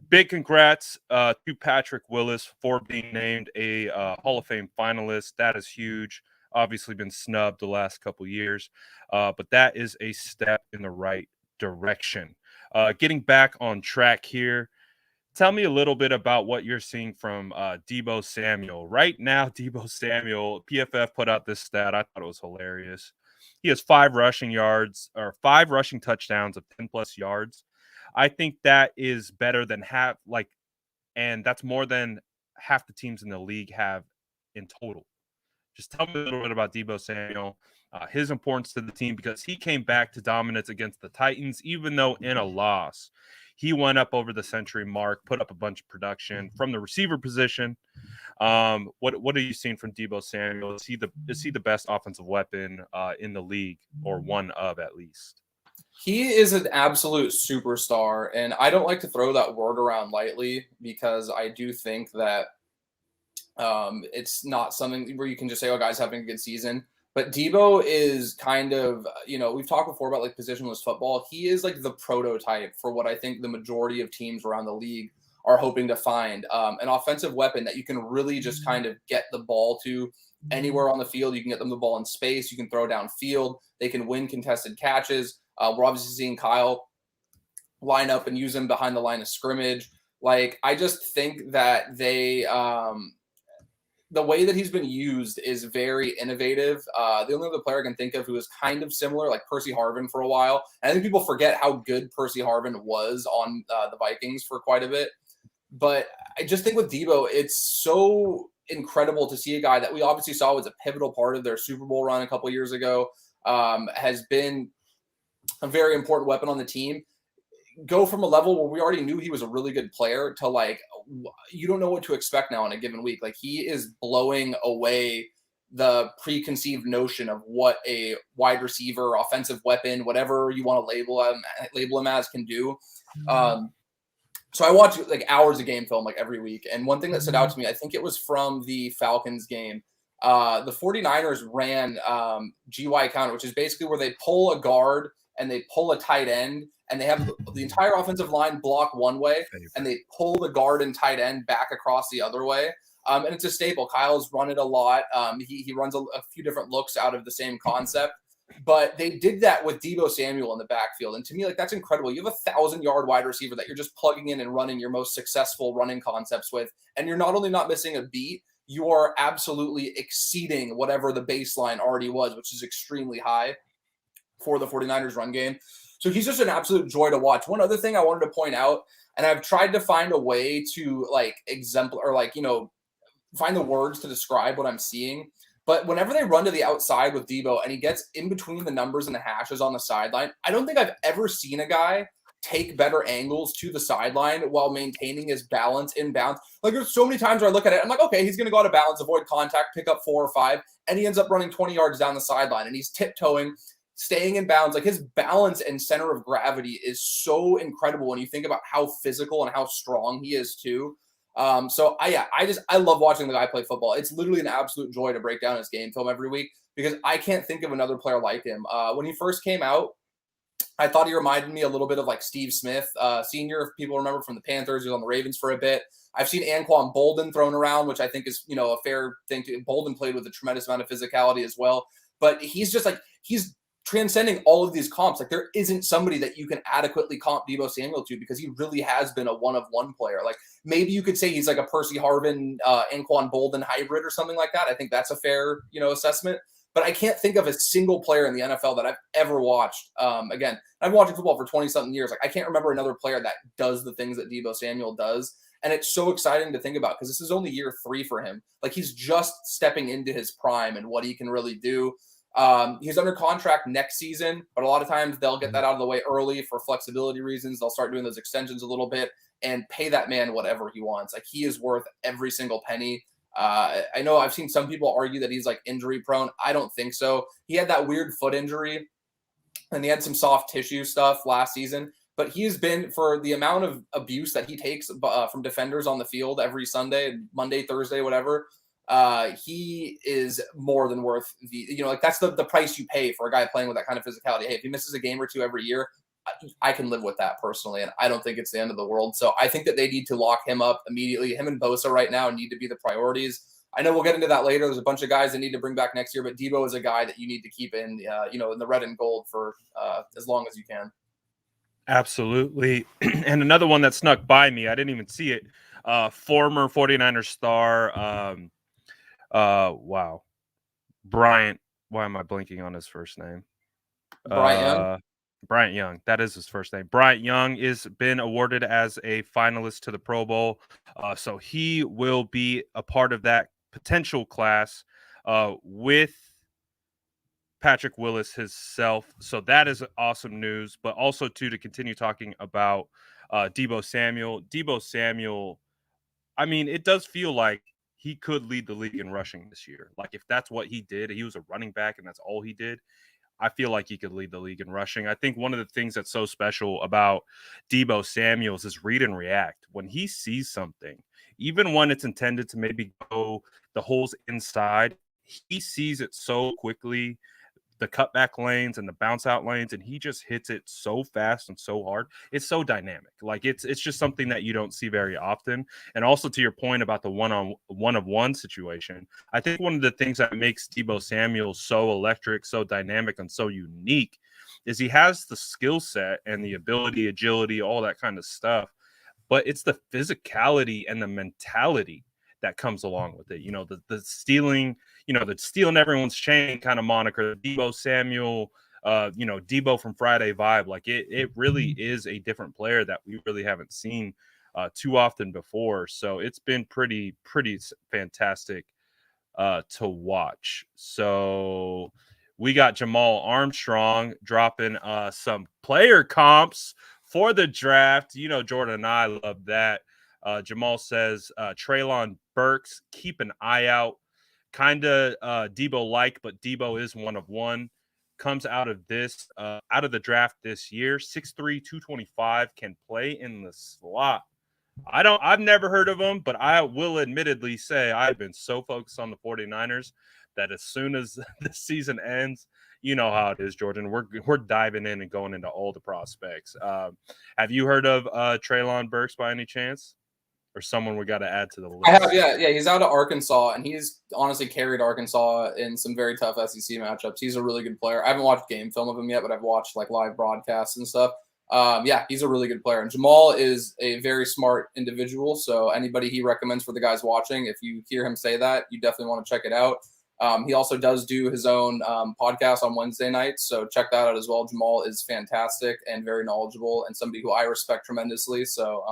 big congrats to Patrick Willis for being named a Hall of Fame finalist. That is huge. Obviously been snubbed the last couple years, but that is a step in the right direction. Getting back on track here, tell me a little bit about what you're seeing from Deebo Samuel. Right now, Deebo Samuel, PFF put out this stat. I thought it was hilarious. He has 5 rushing touchdowns of 10-plus yards. I think that is better than and that's more than half the teams in the league have in total. Just tell me a little bit about Deebo Samuel, his importance to the team, because he came back to dominance against the Titans, even though in a loss. He went up over the century mark, put up a bunch of production from the receiver position. What are you seeing from Deebo Samuel? Is he the best offensive weapon in the league, or one of at least? He is an absolute superstar, and I don't like to throw that word around lightly because I do think that it's not something where you can just say, "Oh, guys, having a good season." But Deebo is kind of, we've talked before about like positionless football. He is like the prototype for what I think the majority of teams around the league are hoping to find. An offensive weapon that you can really just kind of get the ball to anywhere on the field. You can get them the ball in space. You can throw downfield. They can win contested catches. We're obviously seeing Kyle line up and use him behind the line of scrimmage. Like, I just think that the way that he's been used is very innovative. The only other player I can think of who is kind of similar, like Percy Harvin for a while. And I think people forget how good Percy Harvin was on the Vikings for quite a bit. But I just think with Deebo, it's so incredible to see a guy that we obviously saw was a pivotal part of their Super Bowl run a couple of years ago, has been a very important weapon on the team, go from a level where we already knew he was a really good player to like, you don't know what to expect now in a given week. Like, he is blowing away the preconceived notion of what a wide receiver, offensive weapon, whatever you want to label him as, can do. So I watch like hours of game film like every week. And one thing that stood out to me, I think it was from the Falcons game. The 49ers ran GY counter, which is basically where they pull a guard and they pull a tight end, and they have the entire offensive line block one way, and they pull the guard and tight end back across the other way. And it's a staple. Kyle's run it a lot. He runs a few different looks out of the same concept. But they did that with Deebo Samuel in the backfield. And to me, like, that's incredible. You have a 1,000-yard wide receiver that you're just plugging in and running your most successful running concepts with. And you're not only not missing a beat, you are absolutely exceeding whatever the baseline already was, which is extremely high for the 49ers run game. So he's just an absolute joy to watch. One other thing I wanted to point out, and I've tried to find a way to like exemplar or like, find the words to describe what I'm seeing. But whenever they run to the outside with Deebo and he gets in between the numbers and the hashes on the sideline, I don't think I've ever seen a guy take better angles to the sideline while maintaining his balance in bounds. Like, there's so many times where I look at it, I'm like, okay, he's going to go out of balance, avoid contact, pick up 4 or 5, and he ends up running 20 yards down the sideline, and he's tiptoeing, staying in bounds. Like, his balance and center of gravity is so incredible when you think about how physical and how strong he is too. So I love watching the guy play football. It's literally an absolute joy to break down his game film every week because I can't think of another player like him. When he first came out, I thought he reminded me a little bit of like Steve Smith, senior, if people remember from the Panthers. He was on the Ravens for a bit. I've seen Anquan Bolden thrown around, which I think is, a fair thing to. Bolden played with a tremendous amount of physicality as well, but he's just like, he's transcending all of these comps. Like, there isn't somebody that you can adequately comp Deebo Samuel to because he really has been a one-of-one player. Like, maybe you could say he's like a Percy Harvin, Anquan Bolden hybrid or something like that. I think that's a fair, assessment. But I can't think of a single player in the NFL that I've ever watched. Again, I've been watching football for 20-something years. Like, I can't remember another player that does the things that Deebo Samuel does. And it's so exciting to think about because this is only year 3 for him. Like, he's just stepping into his prime and what he can really do. He's under contract next season, but a lot of times they'll get that out of the way early for flexibility reasons. They'll start doing those extensions a little bit and pay that man whatever he wants. Like, he is worth every single penny. I know I've seen some people argue that he's like injury prone. I don't think so. He had that weird foot injury and he had some soft tissue stuff last season, but he's been, for the amount of abuse that he takes from defenders on the field every Sunday, Monday, Thursday, whatever. He is more than worth that's the price you pay for a guy playing with that kind of physicality. Hey, if he misses a game or two every year, I can live with that personally, and I don't think it's the end of the world. So I think that they need to lock him up immediately. Him and Bosa right now need to be the priorities. I know we'll get into that later. There's a bunch of guys that need to bring back next year, but Deebo is a guy that you need to keep in the red and gold for as long as you can. Absolutely. And another one that snuck by me, I didn't even see it. Former 49ers star. Wow. Bryant. Why am I blanking on his first name? Bryant Young. That is his first name. Bryant Young is been awarded as a finalist to the Pro Bowl. So he will be a part of that potential class with Patrick Willis himself. So that is awesome news. But also, too, to continue talking about Deebo Samuel. Deebo Samuel, I mean, it does feel like he could lead the league in rushing this year. Like, if that's what he did, he was a running back and that's all he did, I feel like he could lead the league in rushing. I think one of the things that's so special about Deebo Samuels is read and react. When he sees something, even when it's intended to maybe go the holes inside, he sees it so quickly, the cutback lanes and the bounce out lanes, and he just hits it so fast and so hard. It's so dynamic. Like, it's just something that you don't see very often. And also, to your point about the one-of-one situation, I think one of the things that makes Deebo Samuel so electric, so dynamic, and so unique is he has the skill set and the ability, agility, all that kind of stuff. But it's the physicality and the mentality that comes along with it. The stealing, the stealing everyone's chain kind of moniker, Deebo Samuel, Deebo from Friday vibe. Like, it really is a different player that we really haven't seen too often before. So it's been pretty fantastic to watch. So we got Jamal Armstrong dropping some player comps for the draft. Jordan and I love that. Jamal says Treylon Burks, keep an eye out. Kind of Deebo-like, but Deebo is one-of-one. Comes out of the draft this year. 6'3", 225, can play in the slot. I've never heard of him, but I will admittedly say I've been so focused on the 49ers that as soon as the season ends, you know how it is, Jordan. We're diving in and going into all the prospects. Have you heard of Treylon Burks by any chance? or someone we got to add to the list? I have, yeah. He's out of Arkansas, and he's honestly carried Arkansas in some very tough SEC matchups. He's a really good player. I haven't watched game film of him yet, but I've watched like live broadcasts and stuff. Yeah, he's a really good player. And Jamal is a very smart individual. So anybody he recommends for the guys watching, if you hear him say that, you definitely want to check it out. He also does do his own podcast on Wednesday nights. So check that out as well. Jamal is fantastic and very knowledgeable and somebody who I respect tremendously. So,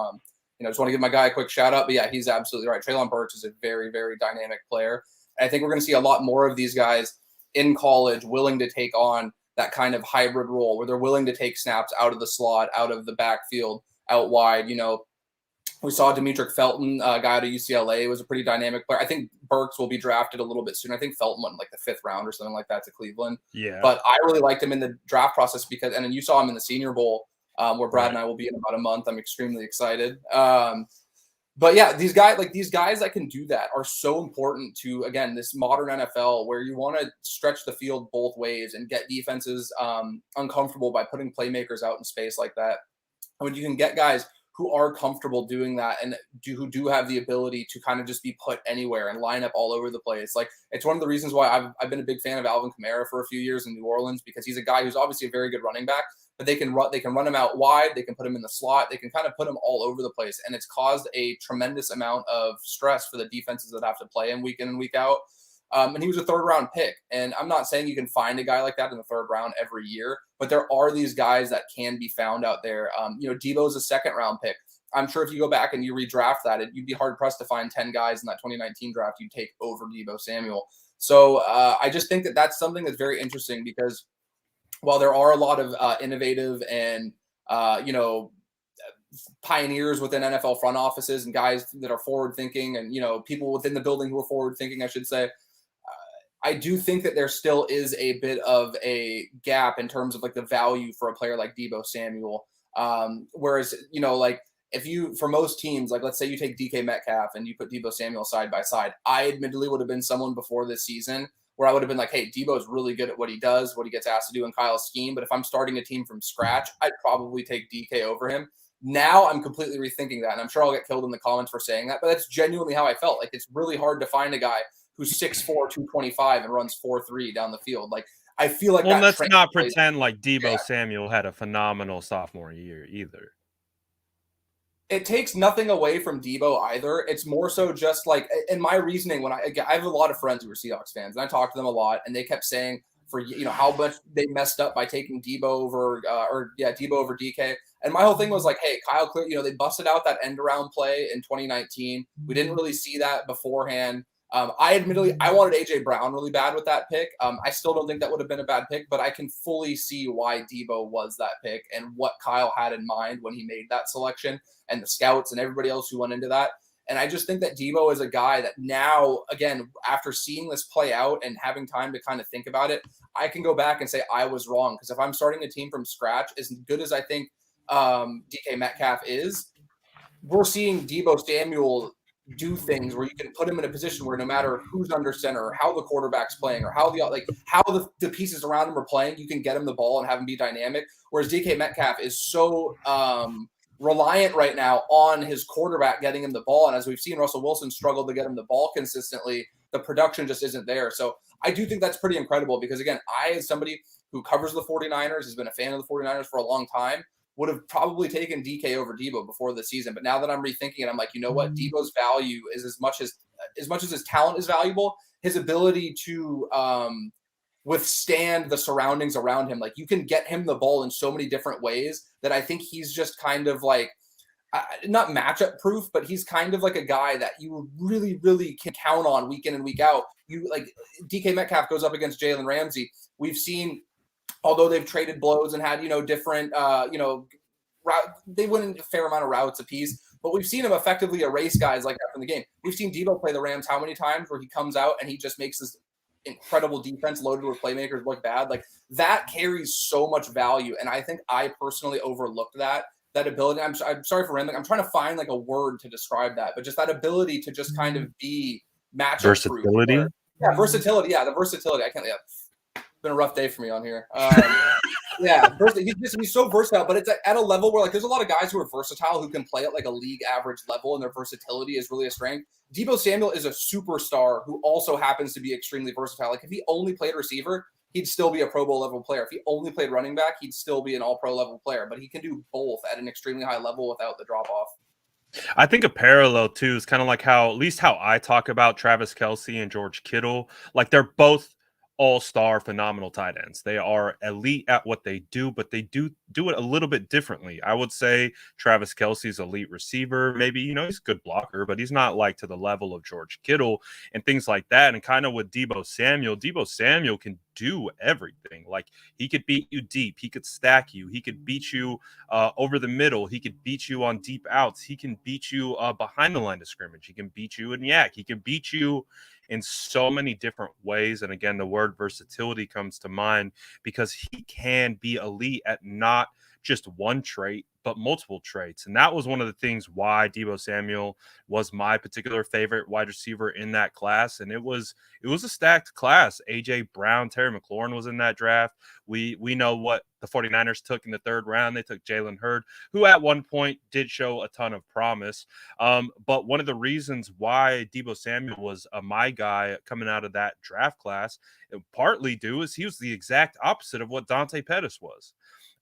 just want to give my guy a quick shout out. But yeah, he's absolutely right. Treylon Burks is a very, very dynamic player. And I think we're going to see a lot more of these guys in college willing to take on that kind of hybrid role where they're willing to take snaps out of the slot, out of the backfield, out wide. We saw Demetric Felton, a guy out of UCLA, was a pretty dynamic player. I think Burks will be drafted a little bit soon. I think Felton went like the 5th round or something like that to Cleveland. Yeah. But I really liked him in the draft process and then you saw him in the Senior Bowl where Brad and I will be in about a month. I'm extremely excited. But yeah, these guys that can do that are so important to, again, this modern NFL where you want to stretch the field both ways and get defenses uncomfortable by putting playmakers out in space like that. When you can get guys who are comfortable doing that and who do have the ability to kind of just be put anywhere and line up all over the place. Like, it's one of the reasons why I've been a big fan of Alvin Kamara for a few years in New Orleans, because he's a guy who's obviously a very good running back, but they can run him out wide. They can put him in the slot. They can kind of put him all over the place. And it's caused a tremendous amount of stress for the defenses that have to play him week in and week out. And he was a 3rd round pick. And I'm not saying you can find a guy like that in the 3rd round every year, but there are these guys that can be found out there. Deebo's a 2nd round pick. I'm sure if you go back and you redraft that, you'd be hard pressed to find 10 guys in that 2019 draft you'd take over Deebo Samuel. So I just think that that's something that's very interesting, because while there are a lot of innovative and, pioneers within NFL front offices and guys that are forward thinking and, people within the building who are forward thinking, I should say, I do think that there still is a bit of a gap in terms of like the value for a player like Deebo Samuel. Whereas, for most teams, like let's say you take DK Metcalf and you put Deebo Samuel side by side, I admittedly would have been someone before this season where I would have been like, hey, Deebo's really good at what he does, what he gets asked to do in Kyle's scheme. But if I'm starting a team from scratch, I'd probably take DK over him. Now I'm completely rethinking that. And I'm sure I'll get killed in the comments for saying that, but that's genuinely how I felt. Like, it's really hard to find a guy who's 6'4", 225 and runs 4.3 down the field. Like, I feel like let's not pretend like Deebo Samuel had a phenomenal sophomore year either. It takes nothing away from Deebo either. It's more so just like, in my reasoning, when I have a lot of friends who are Seahawks fans, and I talk to them a lot, and they kept saying how much they messed up by taking Deebo over DK. And my whole thing was like, hey, Kyle, they busted out that end around play in 2019. We didn't really see that beforehand. I wanted AJ Brown really bad with that pick. I still don't think that would have been a bad pick, but I can fully see why Deebo was that pick and what Kyle had in mind when he made that selection, and the scouts and everybody else who went into that. And I just think that Deebo is a guy that now, again, after seeing this play out and having time to kind of think about it, I can go back and say I was wrong. Because if I'm starting a team from scratch, as good as I think DK Metcalf is, we're seeing Deebo Samuel do things where you can put him in a position where no matter who's under center or how the quarterback's playing or how the pieces around him are playing, you can get him the ball and have him be dynamic. Whereas DK Metcalf is so reliant right now on his quarterback getting him the ball. And as we've seen, Russell Wilson struggled to get him the ball consistently. The production just isn't there. So I do think that's pretty incredible because, again, I, as somebody who covers the 49ers, has been a fan of the 49ers for a long time, would have probably taken DK over Deebo before the season. But now that I'm rethinking it, I'm like, you know what? Deebo's value is as much as his talent is valuable, his ability to withstand the surroundings around him. Like, you can get him the ball in so many different ways that I think he's just kind of like, not matchup proof, but he's kind of like a guy that you really, really can count on week in and week out. DK Metcalf goes up against Jalen Ramsey. We've seen, although they've traded blows and had, different, route, they win a fair amount of routes apiece, but we've seen him effectively erase guys like that from the game. We've seen Deebo play the Rams how many times where he comes out and he just makes this incredible defense loaded with playmakers look bad. Like, that carries so much value. And I think I personally overlooked that ability. I'm sorry for rambling. I'm trying to find like a word to describe that, but just that ability to just kind of be matchup versatility. Yeah, versatility. Yeah, the versatility. I can't. Yeah. Been a rough day for me on here. Yeah, he's so versatile, but it's at a level where like there's a lot of guys who are versatile who can play at like a league average level, and their versatility is really a strength. Deebo Samuel is a superstar who also happens to be extremely versatile. Like if he only played receiver, he'd still be a Pro Bowl level player. If he only played running back, he'd still be an All-Pro level player. But he can do both at an extremely high level without the drop off. I think a parallel too is kind of like how, at least how I talk about Travis Kelce and George Kittle. Like they're both all-star phenomenal tight ends. They are elite at what they do, but they do it a little bit differently. I would say Travis Kelce's elite receiver. Maybe, he's a good blocker, but he's not like to the level of George Kittle and things like that. And kind of with Deebo Samuel can do everything. Like he could beat you deep. He could stack you. He could beat you over the middle. He could beat you on deep outs. He can beat you behind the line of scrimmage. He can beat you in yak. He can beat you in so many different ways. And again, the word versatility comes to mind because he can be elite at not just one trait, but multiple traits. And that was one of the things why Deebo Samuel was my particular favorite wide receiver in that class. And it was a stacked class. AJ Brown, Terry McLaurin was in that draft. We know what the 49ers took in the third round. They took Jalen Hurd, who at one point did show a ton of promise. But one of the reasons why Deebo Samuel was my guy coming out of that draft class, partly due is he was the exact opposite of what Dante Pettis was.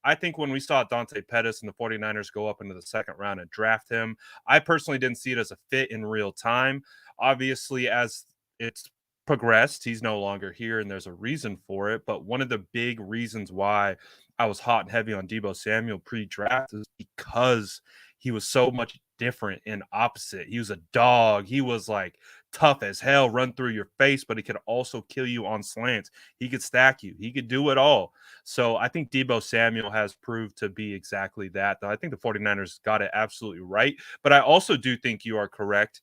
I think when we saw Dante Pettis and the 49ers go up into the second round and draft him, I personally didn't see it as a fit in real time. Obviously, as it's progressed, he's no longer here, and there's a reason for it. But one of the big reasons why I was hot and heavy on Deebo Samuel pre-draft is because he was so much different and opposite. He was a dog. He was like tough as hell, run through your face, but he could also kill you on slants. He could stack you. He could do it all. So I think Deebo Samuel has proved to be exactly that. I think the 49ers got it absolutely right. But I also do think you are correct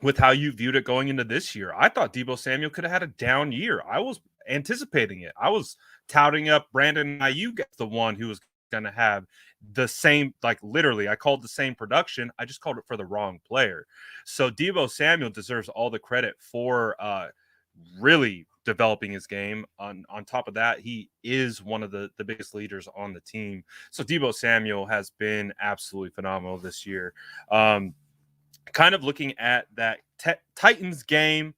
with how you viewed it going into this year. I thought Deebo Samuel could have had a down year. I was anticipating it. I was touting up Brandon Ayuk as the one who was going to have the same, like literally, I called the same production. I just called it for the wrong player. So Deebo Samuel deserves all the credit for really developing his game. On top of that, he is one of the biggest leaders on the team. So Deebo Samuel has been absolutely phenomenal this year. Kind of looking at that Titans game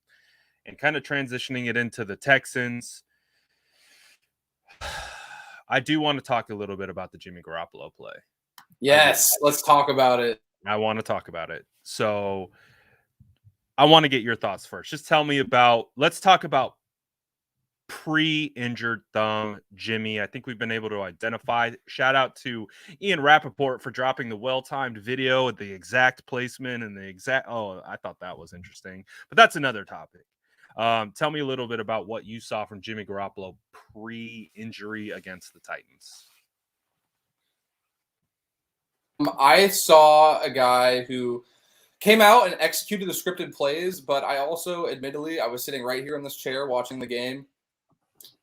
and kind of transitioning it into the Texans, I do want to talk a little bit about the Jimmy Garoppolo play. Yes, let's talk about it. I want to talk about it. So I want to get your thoughts first. Just tell me let's talk about pre-injured thumb Jimmy. I think we've been able to identify. Shout out to Ian Rappaport for dropping the well-timed video at the exact placement and the exact. Oh, I thought that was interesting, but that's another topic. Tell me a little bit about what you saw from Jimmy Garoppolo pre-injury against the Titans. I saw a guy who came out and executed the scripted plays, but I also, admittedly, I was sitting right here in this chair watching the game.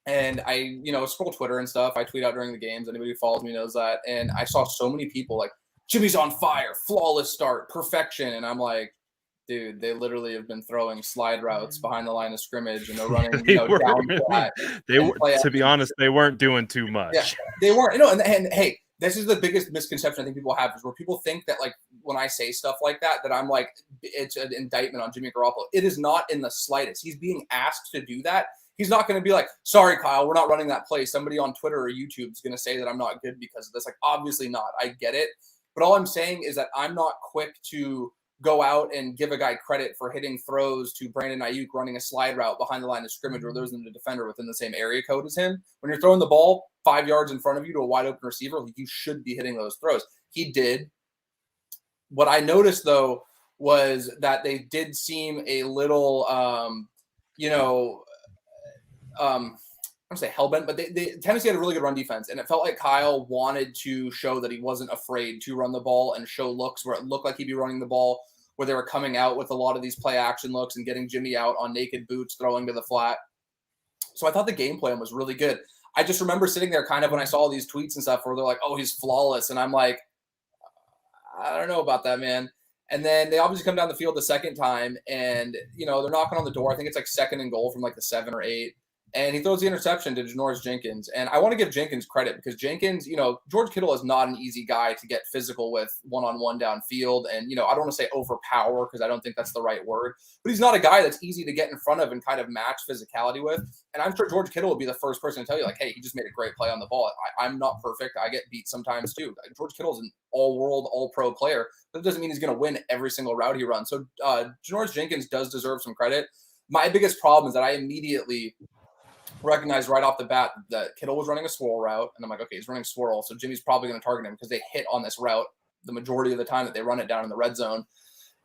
And I, scroll Twitter and stuff. I tweet out during the games. Anybody who follows me knows that. And I saw so many people like, Jimmy's on fire, flawless start, perfection. And I'm like, dude, they literally have been throwing slide routes behind the line of scrimmage and they're running down flat. To be honest, they weren't doing too much. Yeah, they weren't. And hey, this is the biggest misconception I think people have is where people think that like when I say stuff like that I'm like, it's an indictment on Jimmy Garoppolo. It is not in the slightest. He's being asked to do that. He's not going to be like, sorry, Kyle, we're not running that play. Somebody on Twitter or YouTube is going to say that I'm not good because of this. Like, obviously not. I get it. But all I'm saying is that I'm not quick to go out and give a guy credit for hitting throws to Brandon Ayuk running a slide route behind the line of scrimmage where there's a defender within the same area code as him. When you're throwing the ball 5 yards in front of you to a wide open receiver, you should be hitting those throws. He did. What I noticed, though, was that they did seem a little, I'm gonna say hellbent, but Tennessee had a really good run defense, and it felt like Kyle wanted to show that he wasn't afraid to run the ball and show looks where it looked like he'd be running the ball, where they were coming out with a lot of these play action looks and getting Jimmy out on naked boots, throwing to the flat. So I thought the game plan was really good. I just remember sitting there kind of when I saw all these tweets and stuff where they're like, oh, he's flawless. And I'm like, I don't know about that, man. And then they obviously come down the field the second time and, they're knocking on the door. I think it's like 2nd and goal from like the 7 or 8. and he throws the interception to Janoris Jenkins. And I want to give Jenkins credit because Jenkins, George Kittle is not an easy guy to get physical with one-on-one downfield. And, I don't want to say overpower because I don't think that's the right word, but he's not a guy that's easy to get in front of and kind of match physicality with. And I'm sure George Kittle will be the first person to tell you, like, hey, he just made a great play on the ball. I'm not perfect. I get beat sometimes too. George Kittle is an all-world, all-pro player, but it doesn't mean he's going to win every single route he runs. So Janoris Jenkins does deserve some credit. My biggest problem is that I immediately recognized right off the bat that Kittle was running a swirl route. And I'm like, okay, he's running swirl. So Jimmy's probably going to target him because they hit on this route the majority of the time that they run it down in the red zone.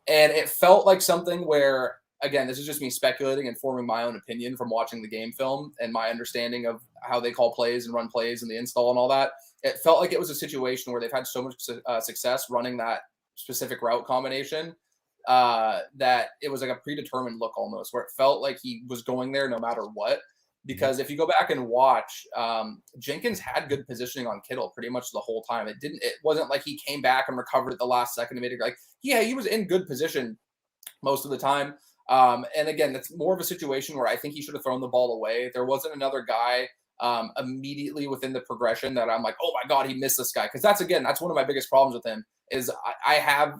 And it felt like something where, again, this is just me speculating and forming my own opinion from watching the game film and my understanding of how they call plays and run plays and the install and all that. It felt like it was a situation where they've had so much success running that specific route combination that it was like a predetermined look almost, where it felt like he was going there no matter what. Because if you go back and watch, Jenkins had good positioning on Kittle pretty much the whole time. It wasn't like he came back and recovered at the last second and made it like, yeah, he was in good position most of the time. And again, that's more of a situation where I think he should have thrown the ball away. There wasn't another guy immediately within the progression that I'm like, oh my God, he missed this guy. Because that's one of my biggest problems with him is I have,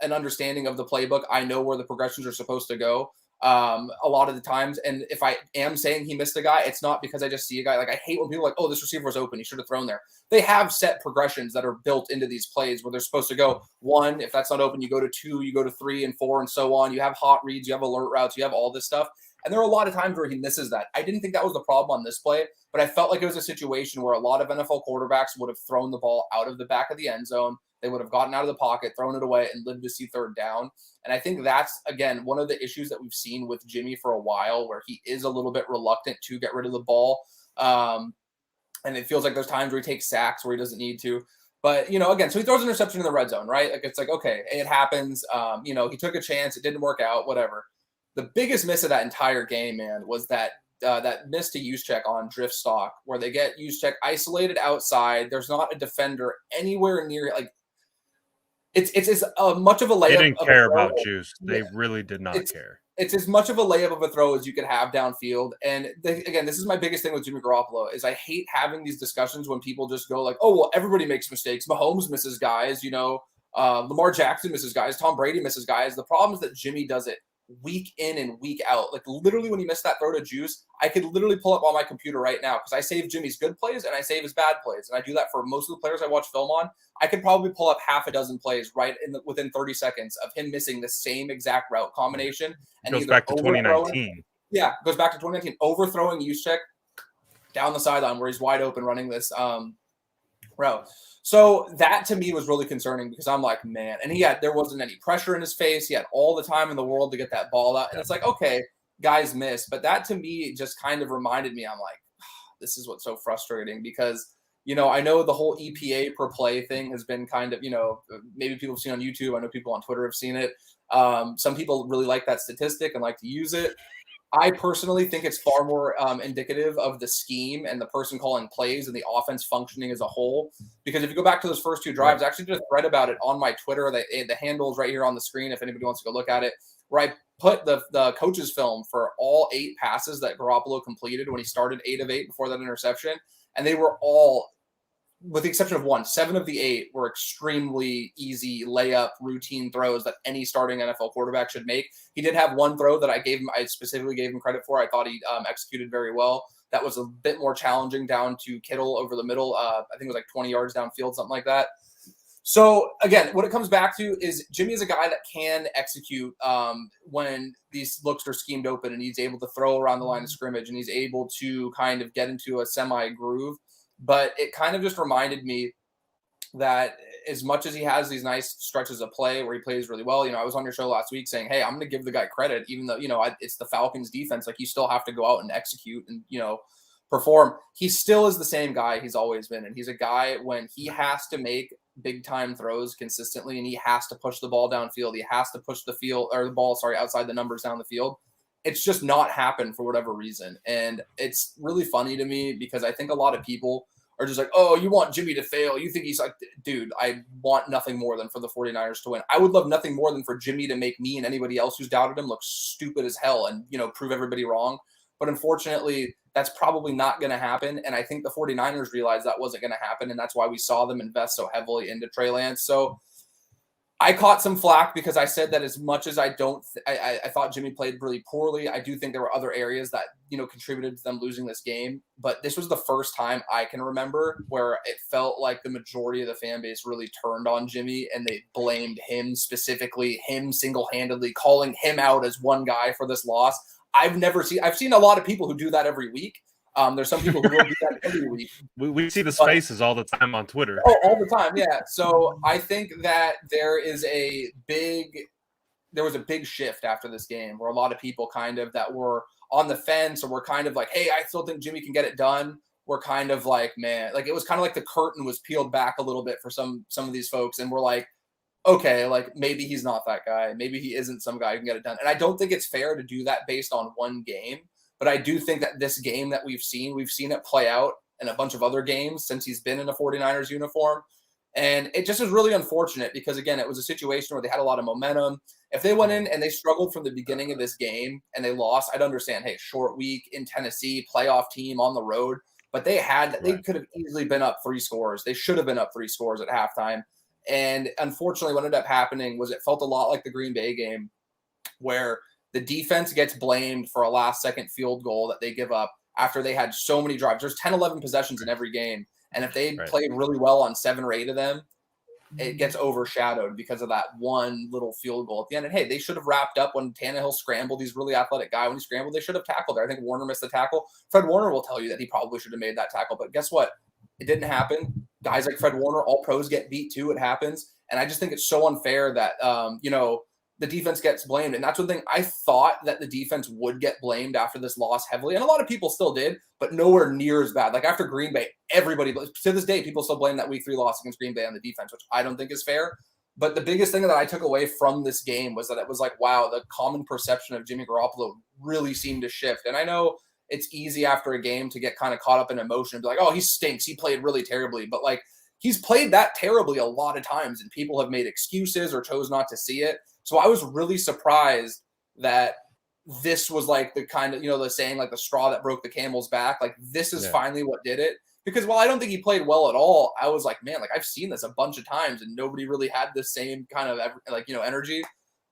an understanding of the playbook. I know where the progressions are supposed to go. A lot of the times. And if I am saying he missed a guy, it's not because I just see a guy. Like, I hate when people are like, oh, this receiver was open, he should have thrown there. They have set progressions that are built into these plays where they're supposed to go 1, if that's not open, you go to 2, you go to 3 and 4 and so on. You have hot reads, you have alert routes, you have all this stuff. And there are a lot of times where he misses that. I didn't think that was the problem on this play, but I felt like it was a situation where a lot of NFL quarterbacks would have thrown the ball out of the back of the end zone. They would have gotten out of the pocket, thrown it away, and lived to see third down. And I think that's, again, one of the issues that we've seen with Jimmy for a while, where he is a little bit reluctant to get rid of the ball. And it feels like there's times where he takes sacks where he doesn't need to. But, again, so he throws an interception in the red zone, right? Like, it's like, okay, it happens. He took a chance. It didn't work out, whatever. The biggest miss of that entire game, man, was that miss to Juszczyk on drift stock, where they get Juszczyk isolated outside. There's not a defender anywhere near it. Like, it's as much of a layup. They didn't care about Juice. They really did not care. It's as much of a layup of a throw as you could have downfield. And again, this is my biggest thing with Jimmy Garoppolo is I hate having these discussions when people just go like, oh, well, everybody makes mistakes. Mahomes misses guys, Lamar Jackson misses guys. Tom Brady misses guys. The problem is that Jimmy does it week in and week out. Like, literally, when he missed that throw to Juice, I could literally pull up on my computer right now because I save Jimmy's good plays and I save his bad plays. And I do that for most of the players I watch film on. I could probably pull up half a dozen plays within 30 seconds of him missing the same exact route combination. And goes back to 2019. Yeah, goes back to 2019. Overthrowing Juszczyk down the sideline where he's wide open running this route. So that to me was really concerning because I'm like, man, and there wasn't any pressure in his face. He had all the time in the world to get that ball out. And it's like, okay, guys miss. But that to me just kind of reminded me, I'm like, this is what's so frustrating because, I know the whole EPA per play thing has been kind of, maybe people have seen on YouTube. I know people on Twitter have seen it. Some people really like that statistic and like to use it. I personally think it's far more indicative of the scheme and the person calling plays and the offense functioning as a whole. Because if you go back to those first 2 drives, I actually did a thread about it on my Twitter. The handle is right here on the screen if anybody wants to go look at it, where I put the coach's film for all 8 passes that Garoppolo completed when he started 8 of 8 before that interception. And they were all, with the exception of 1, 7 of the 8 were extremely easy layup routine throws that any starting NFL quarterback should make. He did have 1 throw that I specifically gave him credit for. I thought he executed very well. That was a bit more challenging down to Kittle over the middle. I think it was like 20 yards downfield, something like that. So again, what it comes back to is Jimmy is a guy that can execute when these looks are schemed open and he's able to throw around the line of scrimmage and he's able to kind of get into a semi groove. But it kind of just reminded me that as much as he has these nice stretches of play where he plays really well, I was on your show last week saying, hey, I'm going to give the guy credit, even though, it's the Falcons defense. Like, you still have to go out and execute and, perform. He still is the same guy he's always been. And he's a guy when he has to make big time throws consistently and he has to push the ball downfield. He has to push the ball outside the numbers down the field. It's just not happened for whatever reason. And it's really funny to me because I think a lot of people are just like, oh, you want Jimmy to fail. You think he's like, dude, I want nothing more than for the 49ers to win. I would love nothing more than for Jimmy to make me and anybody else who's doubted him look stupid as hell and, prove everybody wrong. But unfortunately, that's probably not going to happen. And I think the 49ers realized that wasn't going to happen. And that's why we saw them invest so heavily into Trey Lance. So I caught some flack because I said that as much as I thought Jimmy played really poorly, I do think there were other areas that, contributed to them losing this game. But this was the first time I can remember where it felt like the majority of the fan base really turned on Jimmy and they blamed him specifically, him single-handedly, calling him out as one guy for this loss. I've seen a lot of people who do that every week. There's some people who will do that every week. We see the spaces all the time on Twitter. Oh, all the time, yeah. So I think that there was a big shift after this game where a lot of people kind of that were on the fence or were kind of like, hey, I still think Jimmy can get it done. We're kind of like, man, like it was kind of like the curtain was peeled back a little bit for some of these folks. And we're like, okay, like maybe he's not that guy. Maybe he isn't some guy who can get it done. And I don't think it's fair to do that based on one game. But I do think that this game that we've seen it play out in a bunch of other games since he's been in a 49ers uniform. And it just was really unfortunate because, again, it was a situation where they had a lot of momentum. If they went in and they struggled from the beginning of this game and they lost, I'd understand, hey, short week in Tennessee, playoff team on the road. But they could have easily been up 3 scores. They should have been up 3 scores at halftime. And unfortunately, what ended up happening was it felt a lot like the Green Bay game where the defense gets blamed for a last-second field goal that they give up after they had so many drives. There's 10, 11 possessions in every game. And if they played really well on 7 or 8 of them, it gets overshadowed because of that one little field goal at the end. And, hey, they should have wrapped up when Tannehill scrambled. He's a really athletic guy. When he scrambled, they should have tackled there. I think Warner missed the tackle. Fred Warner will tell you that he probably should have made that tackle. But guess what? It didn't happen. Guys like Fred Warner, all pros get beat too. It happens. And I just think it's so unfair that, the defense gets blamed. And that's one thing I thought that the defense would get blamed after this loss heavily. And a lot of people still did, but nowhere near as bad. Like after Green Bay, everybody, to this day, people still blame that week 3 loss against Green Bay on the defense, which I don't think is fair. But the biggest thing that I took away from this game was that it was like, wow, the common perception of Jimmy Garoppolo really seemed to shift. And I know it's easy after a game to get kind of caught up in emotion and be like, oh, he stinks. He played really terribly. But like, he's played that terribly a lot of times and people have made excuses or chose not to see it. So I was really surprised that this was like the kind of, the saying, like the straw that broke the camel's back. Like this is finally what did it. Because while I don't think he played well at all, I was like, man, like I've seen this a bunch of times and nobody really had the same kind of energy.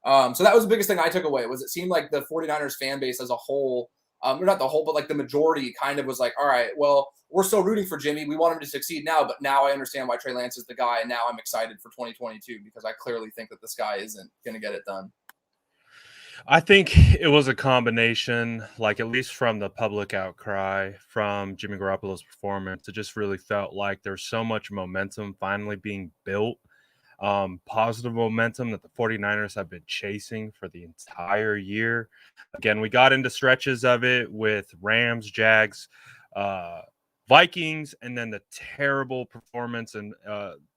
So that was the biggest thing I took away was it seemed like the 49ers fan base as a whole, or not the whole, but like the majority kind of was like, all right, well, we're still rooting for Jimmy. We want him to succeed now, but now I understand why Trey Lance is the guy. And now I'm excited for 2022 because I clearly think that this guy isn't going to get it done. I think it was a combination, like at least from the public outcry from Jimmy Garoppolo's performance. It just really felt like there's so much momentum finally being built, positive momentum that the 49ers have been chasing for the entire year. Again, we got into stretches of it with Rams, Jags, Vikings, and then the terrible performance and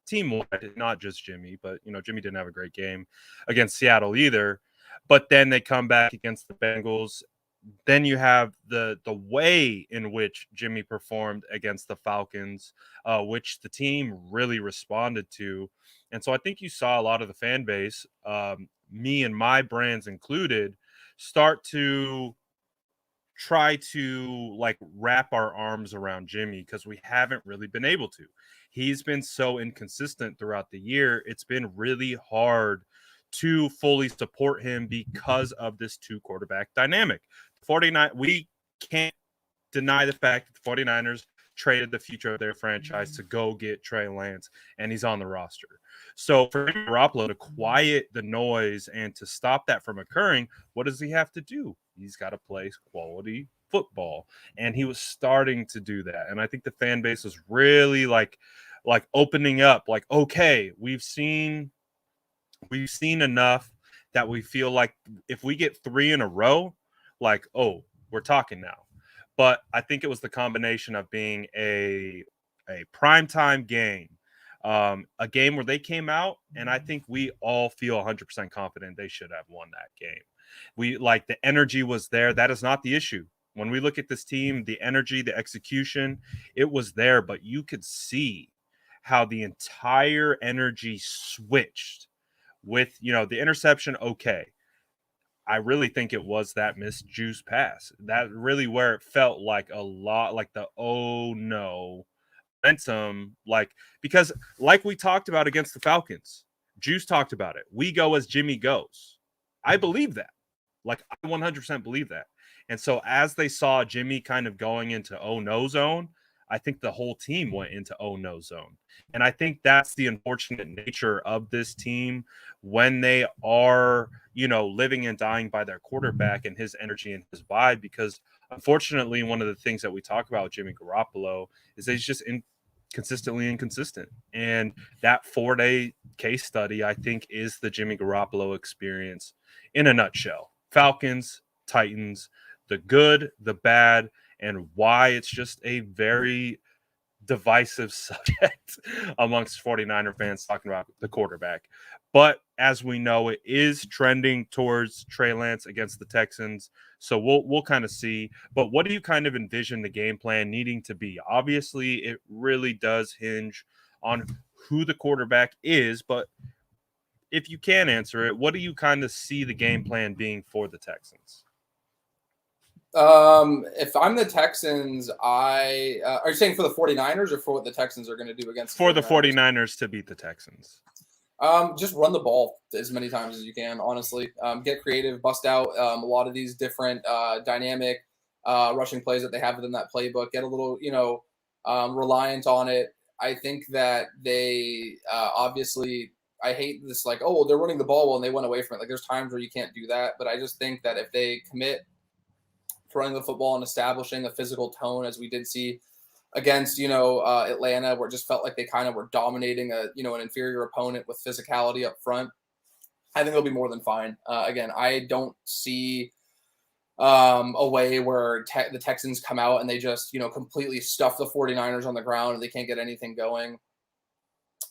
team-wide, not just Jimmy, but Jimmy didn't have a great game against Seattle either. But then they come back against the Bengals. Then you have the way in which Jimmy performed against the Falcons, which the team really responded to. And so I think you saw a lot of the fan base, me and my brands included, start to try to like wrap our arms around Jimmy because we haven't really been able to. He's been so inconsistent throughout the year. It's been really hard to fully support him because of this 2 quarterback dynamic. We can't deny the fact that the 49ers traded the future of their franchise to go get Trey Lance, and he's on the roster. So for Garoppolo to quiet the noise and to stop that from occurring, what does he have to do? He's got to play quality football, and he was starting to do that. And I think the fan base was really like opening up, like, okay, we've seen enough that we feel like if we get 3 in a row, like, oh, we're talking now. But I think it was the combination of being a primetime game, a game where they came out, and I think we all feel 100% confident they should have won that game. The energy was there. That is not the issue. When we look at this team, the energy, the execution, it was there, but you could see how the entire energy switched with, the interception. Okay. I really think it was that missed juice pass. That really where it felt like a lot like the oh no momentum, like because like we talked about against the Falcons, Juice talked about it. We go as Jimmy goes. I believe that. Like I 100% believe that. And so as they saw Jimmy kind of going into oh no zone, I think the whole team went into oh no zone. And I think that's the unfortunate nature of this team when they are, living and dying by their quarterback and his energy and his vibe. Because unfortunately, one of the things that we talk about with Jimmy Garoppolo is that he's just consistently inconsistent. And that 4-day case study, I think, is the Jimmy Garoppolo experience in a nutshell. Falcons, Titans, the good, the bad, and why it's just a very divisive subject amongst 49er fans talking about the quarterback. But as we know, it is trending towards Trey Lance against the Texans. So we'll kind of see. But what do you kind of envision the game plan needing to be? Obviously, it really does hinge on who the quarterback is. But if you can answer it, what do you kind of see the game plan being for the Texans? If I'm the Texans, are you saying for the 49ers or for what the Texans are going to do against the 49ers to beat the Texans? Just run the ball as many times as you can, honestly. Get creative, bust out a lot of these different dynamic rushing plays that they have within that playbook. Get a little, reliant on it. I think that they obviously, I hate this like, oh, well, they're running the ball well and they went away from it. Like there's times where you can't do that. But I just think that if they commit to running the football and establishing a physical tone as we did see against, Atlanta, where it just felt like they kind of were dominating an inferior opponent with physicality up front, I think they'll be more than fine. Again, I don't see a way where the Texans come out and they just, completely stuff the 49ers on the ground and they can't get anything going.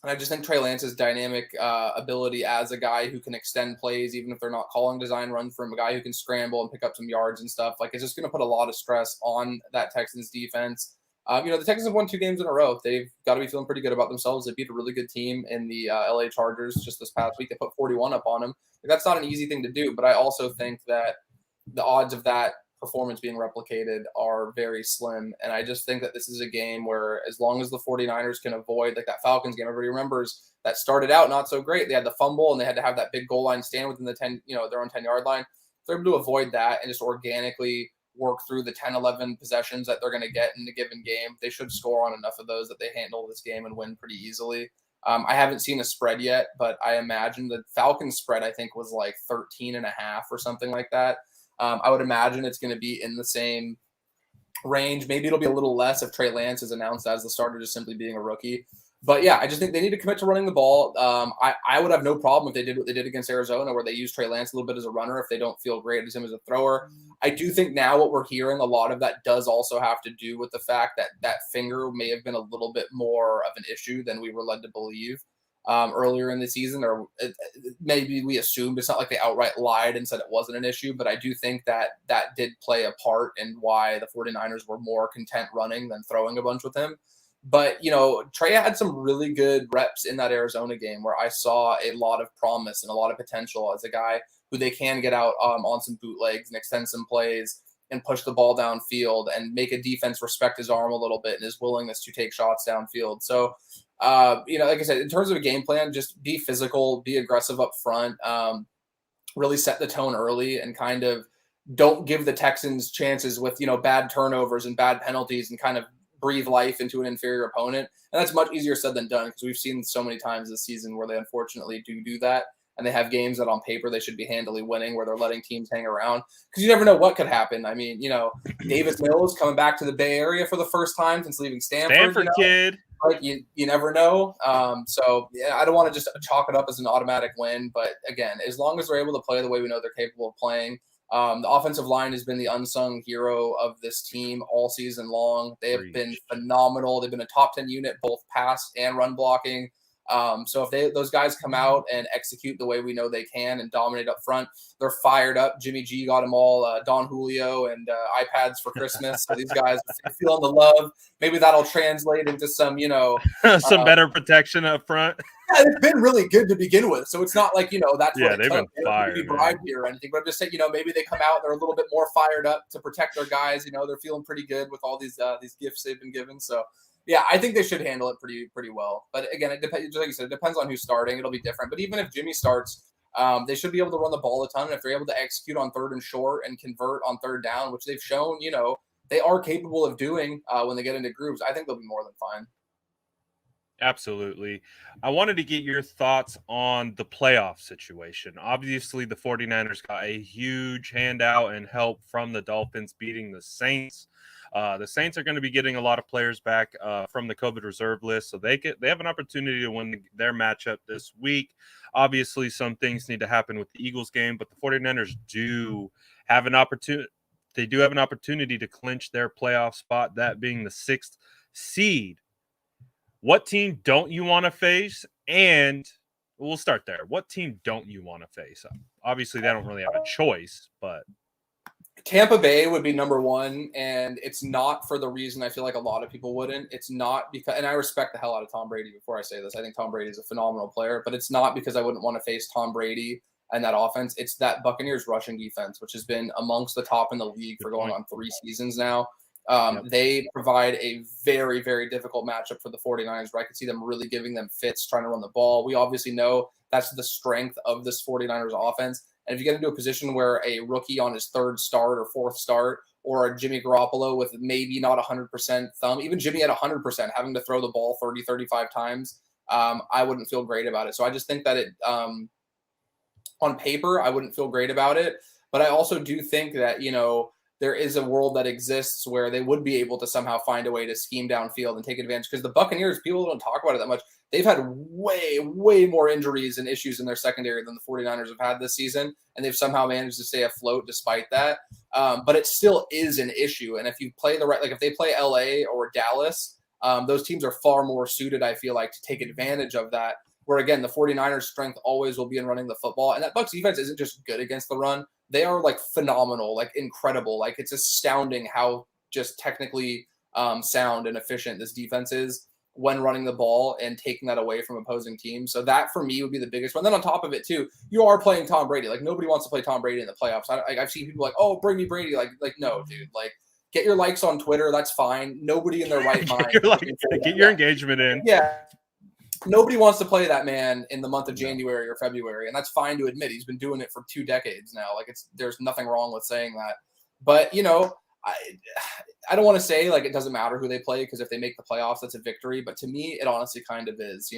And I just think Trey Lance's dynamic ability as a guy who can extend plays, even if they're not calling design run from a guy who can scramble and pick up some yards and stuff, like it's just going to put a lot of stress on that Texans defense. The Texans have won 2 games in a row. They've got to be feeling pretty good about themselves. They beat a really good team in the LA Chargers just this past week. They put 41 up on them. That's not an easy thing to do, but I also think that the odds of that performance being replicated are very slim. And I just think that this is a game where as long as the 49ers can avoid like that Falcons game, everybody remembers that started out not so great. They had the fumble and they had to have that big goal line stand within the 10, their own 10-yard line. If they're able to avoid that and just organically work through the 10, 11 possessions that they're going to get in a given game, they should score on enough of those that they handle this game and win pretty easily. I haven't seen a spread yet, but I imagine the Falcons spread, I think, was like 13.5 or something like that. I would imagine it's going to be in the same range. Maybe it'll be a little less if Trey Lance is announced as the starter, just simply being a rookie. But yeah, I just think they need to commit to running the ball. I would have no problem if they did what they did against Arizona, where they use Trey Lance a little bit as a runner if they don't feel great as him as a thrower. I do think now what we're hearing, a lot of that does also have to do with the fact that that finger may have been a little bit more of an issue than we were led to believe earlier in the season, or maybe we assumed. It's not like they outright lied and said it wasn't an issue, but I do think that that did play a part in why the 49ers were more content running than throwing a bunch with him. But, Trey had some really good reps in that Arizona game where I saw a lot of promise and a lot of potential as a guy who they can get out on some bootlegs and extend some plays and push the ball downfield and make a defense respect his arm a little bit and his willingness to take shots downfield. So, like I said, in terms of a game plan, just be physical, be aggressive up front, really set the tone early and kind of don't give the Texans chances with, bad turnovers and bad penalties and kind of breathe life into an inferior opponent. And that's much easier said than done because we've seen so many times this season where they unfortunately do that. And they have games that on paper they should be handily winning where they're letting teams hang around because you never know what could happen. I mean, Davis Mills coming back to the Bay Area for the first time since leaving Stanford. Kid. Like you never know. So yeah, I don't want to just chalk it up as an automatic win. But again, as long as they're able to play the way we know they're capable of playing, the offensive line has been the unsung hero of this team all season long. They have been phenomenal. They've been a top 10 unit, both pass and run blocking. So if those guys come out and execute the way we know they can and dominate up front, they're fired up. Jimmy G got them all Don Julio and iPads for Christmas. So these guys are feeling the love. Maybe that'll translate into some, some better protection up front. Yeah, it's been really good to begin with. So it's not like, that's what they've been fired, be bribed here or anything. But I'm just saying, maybe they come out and they're a little bit more fired up to protect their guys. They're feeling pretty good with all these gifts they've been given. So yeah, I think they should handle it pretty well. But again, it depends. Just like you said, it depends on who's starting. It'll be different. But even if Jimmy starts, they should be able to run the ball a ton. And if they're able to execute on 3rd and short and convert on 3rd down, which they've shown, they are capable of doing when they get into grooves, I think they'll be more than fine. Absolutely. I wanted to get your thoughts on the playoff situation. Obviously, the 49ers got a huge handout and help from the Dolphins beating the Saints. The Saints are going to be getting a lot of players back from the COVID reserve list, so they have an opportunity to win their matchup this week. Obviously, some things need to happen with the Eagles game, but the 49ers do have an opportunity. They do have an opportunity to clinch their playoff spot, that being the 6th seed. What team don't you want to face? And we'll start there. What team don't you want to face? Obviously, they don't really have a choice, but Tampa Bay would be number 1, and it's not for the reason I feel like a lot of people wouldn't. It's not because, and I respect the hell out of Tom Brady before I say this. I think Tom Brady is a phenomenal player, but it's not because I wouldn't want to face Tom Brady and that offense. It's that Buccaneers rushing defense, which has been amongst the top in the league for going on 3 seasons now. They provide a very, very difficult matchup for the 49ers, where I could see them really giving them fits trying to run the ball. We obviously know that's the strength of this 49ers offense. And if you get into a position where a rookie on his 3rd start or 4th start, or a Jimmy Garoppolo with maybe not 100% thumb, even Jimmy at 100%, having to throw the ball 30, 35 times, I wouldn't feel great about it. So I just think that on paper, I wouldn't feel great about it. But I also do think that, there is a world that exists where they would be able to somehow find a way to scheme downfield and take advantage. Because the Buccaneers, people don't talk about it that much. They've had way, way more injuries and issues in their secondary than the 49ers have had this season. And they've somehow managed to stay afloat despite that. But it still is an issue. And if you play if they play LA or Dallas, those teams are far more suited, I feel like, to take advantage of that. Where, again, the 49ers' strength always will be in running the football. And that Bucs defense isn't just good against the run. They are, phenomenal, incredible. It's astounding how just technically sound and efficient this defense is when running the ball and taking that away from opposing teams. So that, for me, would be the biggest one. Then on top of it, too, you are playing Tom Brady. Nobody wants to play Tom Brady in the playoffs. I've seen people oh, bring me Brady. No, dude. Get your likes on Twitter. That's fine. Nobody in their right mind. Get your engagement in. Yeah. Nobody wants to play that man in the month of January or February, and that's fine to admit. He's been doing it for 2 decades now. There's nothing wrong with saying that. But, I don't want to say it doesn't matter who they play, because if they make the playoffs, that's a victory. But to me, it honestly kind of is.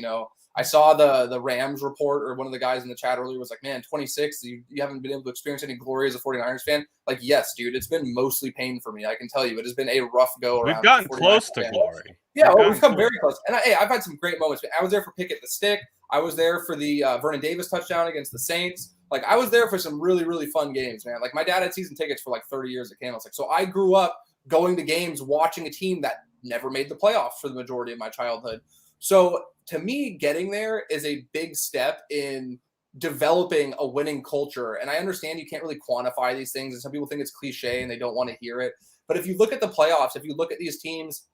I saw the Rams report, or one of the guys in the chat earlier was like, man, 26, you haven't been able to experience any glory as a 49ers fan. Yes, dude, it's been mostly pain for me. I can tell you, it has been a rough go around. We've gotten close to glory. Yeah, we've come very close. And I've had some great moments. I was there for Pickett the Stick. I was there for the Vernon Davis touchdown against the Saints. I was there for some really, really fun games, man. My dad had season tickets for 30 years at Candlestick. So I grew up going to games, watching a team that never made the playoffs for the majority of my childhood. So to me, getting there is a big step in developing a winning culture. And I understand you can't really quantify these things, and some people think it's cliche and they don't want to hear it. But if you look at the playoffs, if you look at these teams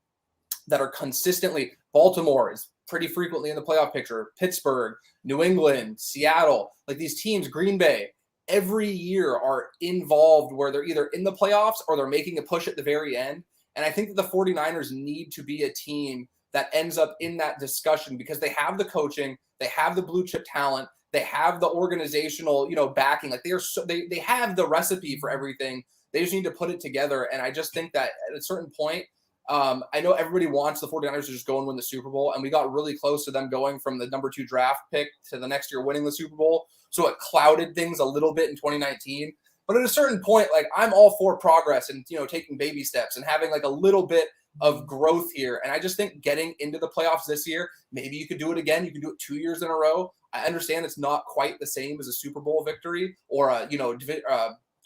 that are consistently, Baltimore is pretty frequently in the playoff picture, Pittsburgh, New England, Seattle, these teams, Green Bay, every year are involved where they're either in the playoffs or they're making a push at the very end. And I think that the 49ers need to be a team that ends up in that discussion, because they have the coaching, they have the blue chip talent, they have the organizational, backing. They have the recipe for everything. They just need to put it together. And I just think that at a certain point, I know everybody wants the 49ers to just go and win the Super Bowl, and we got really close to them going from the number 2 draft pick to the next year winning the Super Bowl. So it clouded things a little bit in 2019. But at a certain point, I'm all for progress and, taking baby steps and having a little bit of growth here. And I just think getting into the playoffs this year, maybe you could do it again. You could do it 2 years in a row. I understand it's not quite the same as a Super Bowl victory or a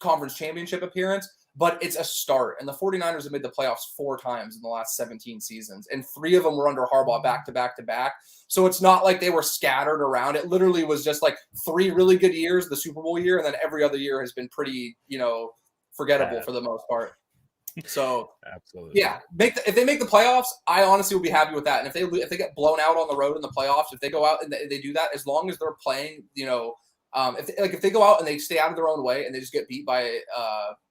conference championship appearance. but it's a start. And the 49ers have made the playoffs 4 times in the last 17 seasons, and 3 of them were under Harbaugh back to back to back. So it's not like they were scattered around. It literally was just like 3 really good years, the Super Bowl year, and then every other year has been pretty, forgettable for the most part. So absolutely, yeah, if they make the playoffs, I honestly will be happy with that. And if they get blown out on the road in the playoffs, if they go out and they do that, as long as they're playing, if they go out and they stay out of their own way and they just get beat by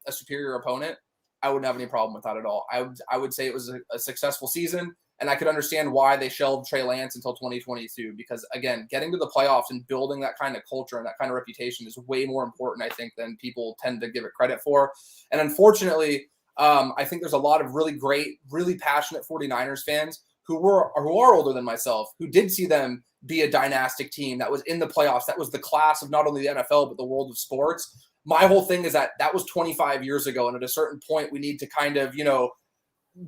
a superior opponent, I wouldn't have any problem with that at all. I would say it was a successful season, and I could understand why they shelved Trey Lance until 2022, because again, getting to the playoffs and building that kind of culture and that kind of reputation is way more important, I think, than people tend to give it credit for. And unfortunately, I think there's a lot of really great, really passionate 49ers fans who are older than myself, who did see them be a dynastic team that was in the playoffs. That was the class of not only the NFL, but the world of sports. My whole thing is that was 25 years ago. And at a certain point, we need to kind of,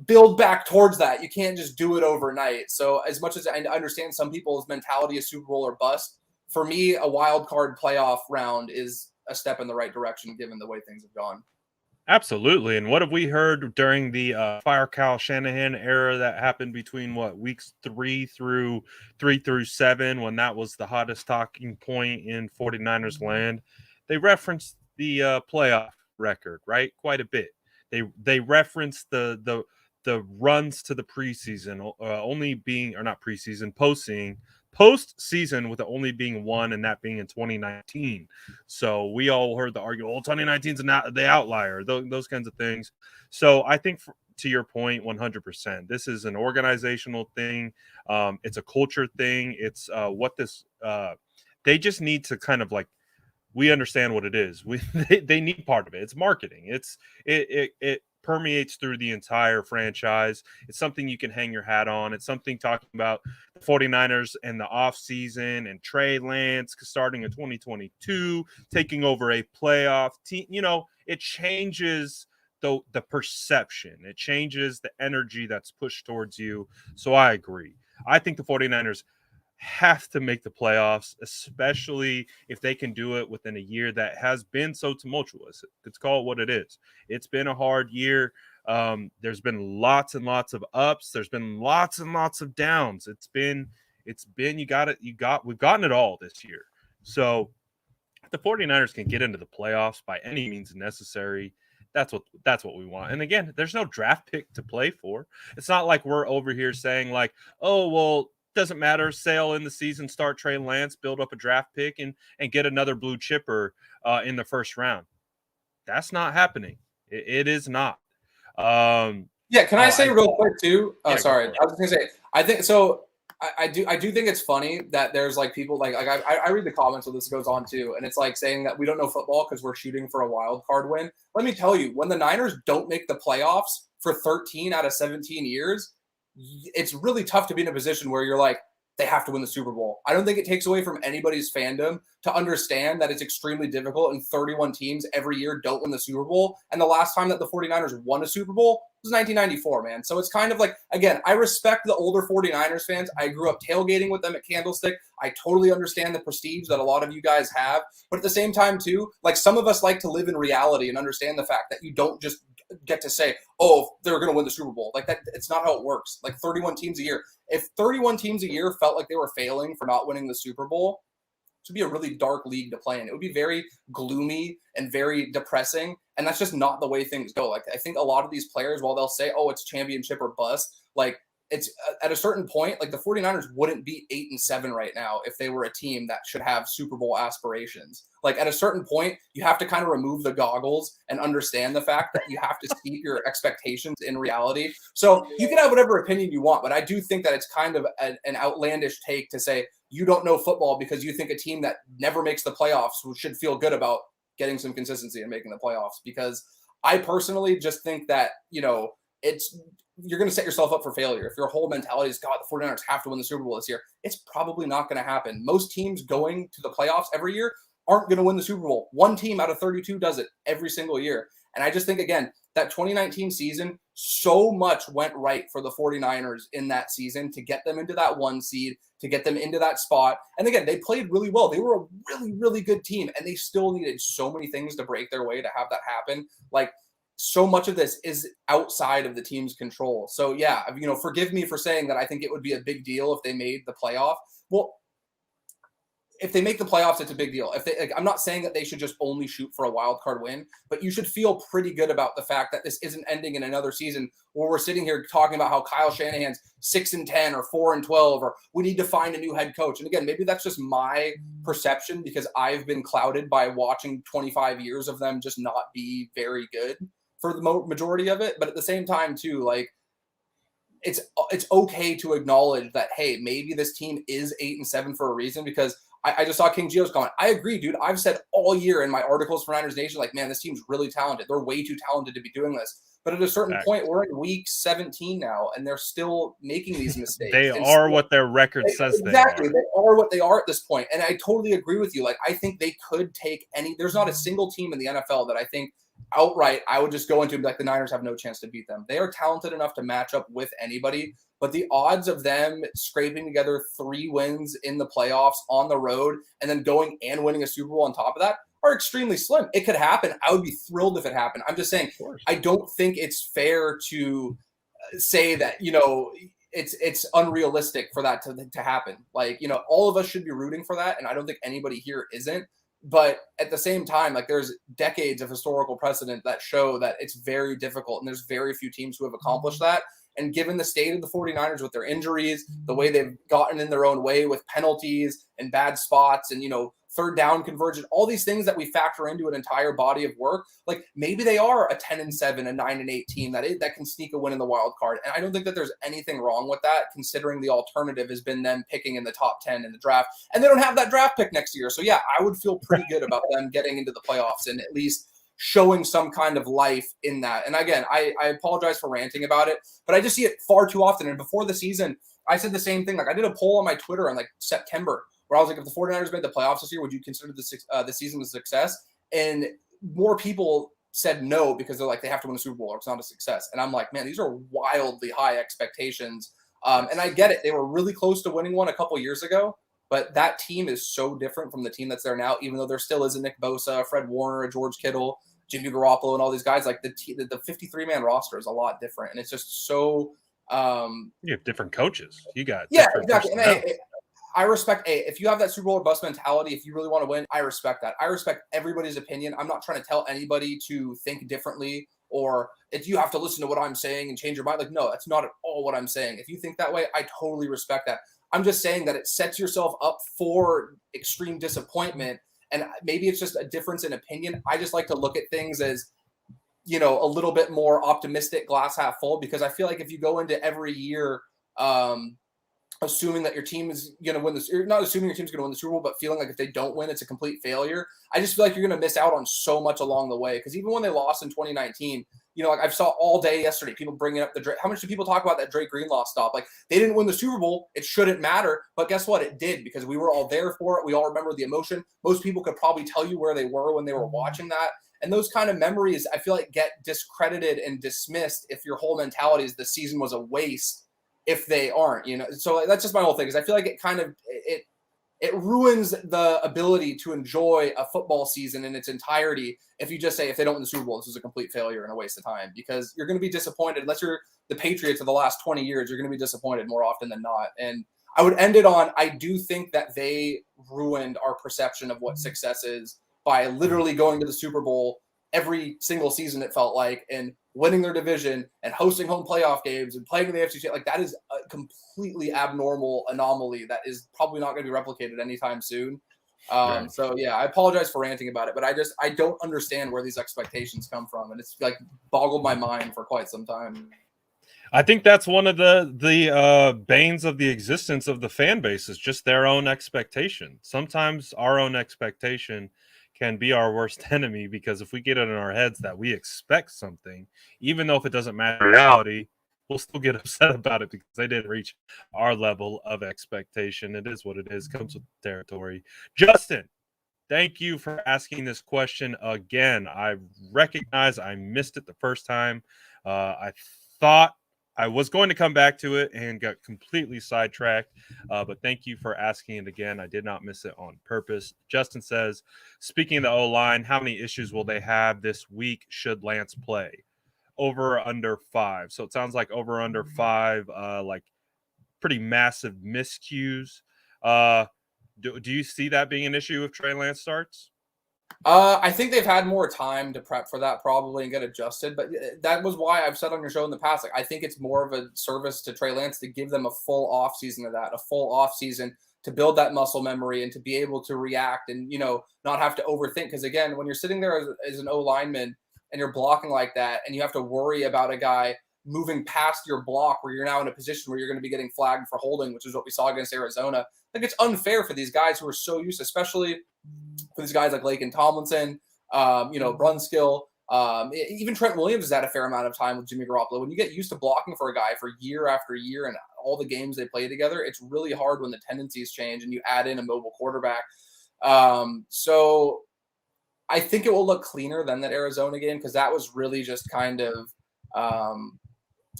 build back towards that. You can't just do it overnight. So as much as I understand some people's mentality is Super Bowl or bust, for me, a wild card playoff round is a step in the right direction, given the way things have gone. Absolutely. And what have we heard during the Fire Kyle Shanahan era that happened between weeks 3 through 7, when that was the hottest talking point in 49ers land? They referenced the playoff record, right? Quite a bit. They referenced the runs to the preseason only being, or not preseason, postseason with it only being one, and that being in 2019. So we all heard the argument, 2019 is the outlier, those kinds of things. So I think to your point, 100%, this is an organizational thing. It's a culture thing. It's they just need to kind of we understand what it is. They need part of it. It's marketing. It permeates through the entire franchise. It's something you can hang your hat on. It's something talking about the 49ers and the offseason and Trey Lance starting in 2022, taking over a playoff team. It changes the perception. It changes the energy that's pushed towards you. So I agree. I think the 49ers have to make the playoffs, especially if they can do it within a year that has been so tumultuous. Let's call it what it is. It's been a hard year. There's been lots and lots of ups. There's been lots and lots of downs. We've gotten it all this year. So if the 49ers can get into the playoffs by any means necessary, that's what we want. And again, there's no draft pick to play for. It's not like we're over here saying oh, well, doesn't matter, sail in the season, start Trey Lance, build up a draft pick and get another blue chipper in the first round. That's not happening. It is not. Can I say real quick too? Sorry. I was going to say, I think so. I do think it's funny that there's people I read the comments when this goes on too, and it's saying that we don't know football because we're shooting for a wild card win. Let me tell you, when the Niners don't make the playoffs for 13 out of 17 years, it's really tough to be in a position where you're they have to win the Super Bowl. I don't think it takes away from anybody's fandom to understand that it's extremely difficult and 31 teams every year don't win the Super Bowl. And the last time that the 49ers won a Super Bowl was 1994, man. So it's kind of again, I respect the older 49ers fans. I grew up tailgating with them at Candlestick. I totally understand the prestige that a lot of you guys have. But at the same time, too, some of us like to live in reality and understand the fact that you don't just get to say, oh, they're going to win the Super Bowl. That it's not how it works. 31 teams a year. If 31 teams a year felt like they were failing for not winning the Super Bowl, it would be a really dark league to play in. It would be very gloomy and very depressing, and that's just not the way things go. I think a lot of these players, while they'll say, oh, it's championship or bust, it's at a certain point, the 49ers wouldn't be 8-7 right now if they were a team that should have Super Bowl aspirations. At a certain point, you have to kind of remove the goggles and understand the fact that you have to steep your expectations in reality. So you can have whatever opinion you want, but I do think that it's kind of an outlandish take to say you don't know football because you think a team that never makes the playoffs should feel good about getting some consistency and making the playoffs. Because I personally just think that, you're going to set yourself up for failure. If your whole mentality is, God, the 49ers have to win the Super Bowl this year, it's probably not going to happen. Most teams going to the playoffs every year aren't going to win the Super Bowl. One team out of 32 does it every single year. And I just think, again, that 2019 season, so much went right for the 49ers in that season to get them into that 1 seed, to get them into that spot. And again, they played really well. They were a really, really good team, and they still needed so many things to break their way to have that happen. so much of this is outside of the team's control. So yeah, forgive me for saying that I think it would be a big deal if they made the playoff. Well, if they make the playoffs, it's a big deal. I'm not saying that they should just only shoot for a wild card win, but you should feel pretty good about the fact that this isn't ending in another season where we're sitting here talking about how Kyle Shanahan's 6-10 or 4-12, or we need to find a new head coach. And again, maybe that's just my perception because I've been clouded by watching 25 years of them just not be very good for the majority of it. But at the same time, too, like, it's okay to acknowledge that, hey, maybe this team is 8-7 for a reason, because I just saw King Geo's comment. I agree, dude. I've said all year in my articles for Niners Nation, like, man, this team's really talented. They're way too talented to be doing this. But at a certain point, we're in week 17 now, and they're still making these mistakes. They are what their record says they are. Exactly. They are what they are at this point. And I totally agree with you. Like, I think they could take there's not a single team in the NFL that I think outright I would just go into like the Niners have no chance to beat them. They are talented enough to match up with anybody, but the odds of them scraping together 3 wins in the playoffs on the road and then going and winning a Super Bowl on top of that are extremely slim. It could happen. I would be thrilled if it happened. I'm just saying, I don't think it's fair to say that, it's unrealistic for that to happen. Like, all of us should be rooting for that, and I don't think anybody here isn't. But at the same time, like, there's decades of historical precedent that show that it's very difficult, and there's very few teams who have accomplished that. And given the state of the 49ers with their injuries, the way they've gotten in their own way with penalties and bad spots and, third down conversion, all these things that we factor into an entire body of work, like, maybe they are a 10-7, a 9-8 team that can sneak a win in the wild card. And I don't think that there's anything wrong with that, considering the alternative has been them picking in the top 10 in the draft, and they don't have that draft pick next year. So yeah, I would feel pretty good about them getting into the playoffs and at least showing some kind of life in that. And again, I apologize for ranting about it, but I just see it far too often. And before the season, I said the same thing. Like, I did a poll on my Twitter in like September where I was like, if the 49ers made the playoffs this year, would you consider the season a success? And more people said no, because they're like, they have to win a Super Bowl or it's not a success. And I'm like, man, these are wildly high expectations. And I get it. They were really close to winning one a couple years ago, but that team is so different from the team that's there now, even though there still is a Nick Bosa, Fred Warner, a George Kittle, Jimmy Garoppolo, and all these guys. Like, the 53-man roster is a lot different. And it's just so you have different coaches. You got exactly. And I respect if you have that Super Bowl or bust mentality, if you really want to win, I respect that. I respect everybody's opinion. I'm not trying to tell anybody to think differently, or if you have to listen to what I'm saying and change your mind. Like, no, that's not at all what I'm saying. If you think that way, I totally respect that. I'm just saying that it sets yourself up for extreme disappointment, and maybe it's just a difference in opinion. I just like to look at things as, a little bit more optimistic, glass half full, because I feel like if you go into every year assuming that your team is going to win this, you're not assuming your team's going to win the Super Bowl, but feeling like if they don't win, it's a complete failure. I just feel like you're going to miss out on so much along the way. Because even when they lost in 2019, like I saw all day yesterday, people bringing up how much do people talk about that Dre Greenlaw stop? Like, they didn't win the Super Bowl. It shouldn't matter. But guess what? It did, because we were all there for it. We all remember the emotion. Most people could probably tell you where they were when they were watching that. And those kind of memories, I feel like, get discredited and dismissed if your whole mentality is the season was a waste. If they aren't, so that's just my whole thing. Is I feel like it kind of it ruins the ability to enjoy a football season in its entirety if you just say, if they don't win the Super Bowl, this is a complete failure and a waste of time, because you're going to be disappointed. Unless you're the Patriots of the last 20 years, you're going to be disappointed more often than not. And I would end it on, I do think that they ruined our perception of what success is by literally going to the Super Bowl every single season, it felt like, and winning their division and hosting home playoff games and playing in the AFC. Like, that is a completely abnormal anomaly that is probably not going to be replicated anytime soon. So yeah, I apologize for ranting about it, but I don't understand where these expectations come from. And it's like boggled my mind for quite some time. I think that's one of the banes of the existence of the fan base, is just their own expectation. Sometimes our own expectation can be our worst enemy, because if we get it in our heads that we expect something, even though if it doesn't match reality, we'll still get upset about it because they didn't reach our level of expectation. It is what it is, comes with the territory. Justin, thank you for asking this question again. I recognize I missed it the first time. I thought I was going to come back to it and got completely sidetracked, but thank you for asking it again. I did not miss it on purpose. Justin says, speaking of the O-line, how many issues will they have this week should Lance play? over under 5. So it sounds like over under 5, like pretty massive miscues. Do you see that being an issue if Trey Lance starts? I think they've had more time to prep for that probably and get adjusted. But that was why I've said on your show in the past, like I think it's more of a service to Trey Lance to give them a full off season of that, a full off season to build that muscle memory and to be able to react and, not have to overthink. Because again, when you're sitting there as an O lineman and you're blocking like that and you have to worry about a guy moving past your block where you're now in a position where you're going to be getting flagged for holding, which is what we saw against Arizona. I think it's unfair for these guys who are so used, especially for these guys like Lake and Tomlinson, Brunskill, even Trent Williams has had a fair amount of time with Jimmy Garoppolo. When you get used to blocking for a guy for year after year and all the games they play together, it's really hard when the tendencies change and you add in a mobile quarterback. So I think it will look cleaner than that Arizona game because that was really just kind of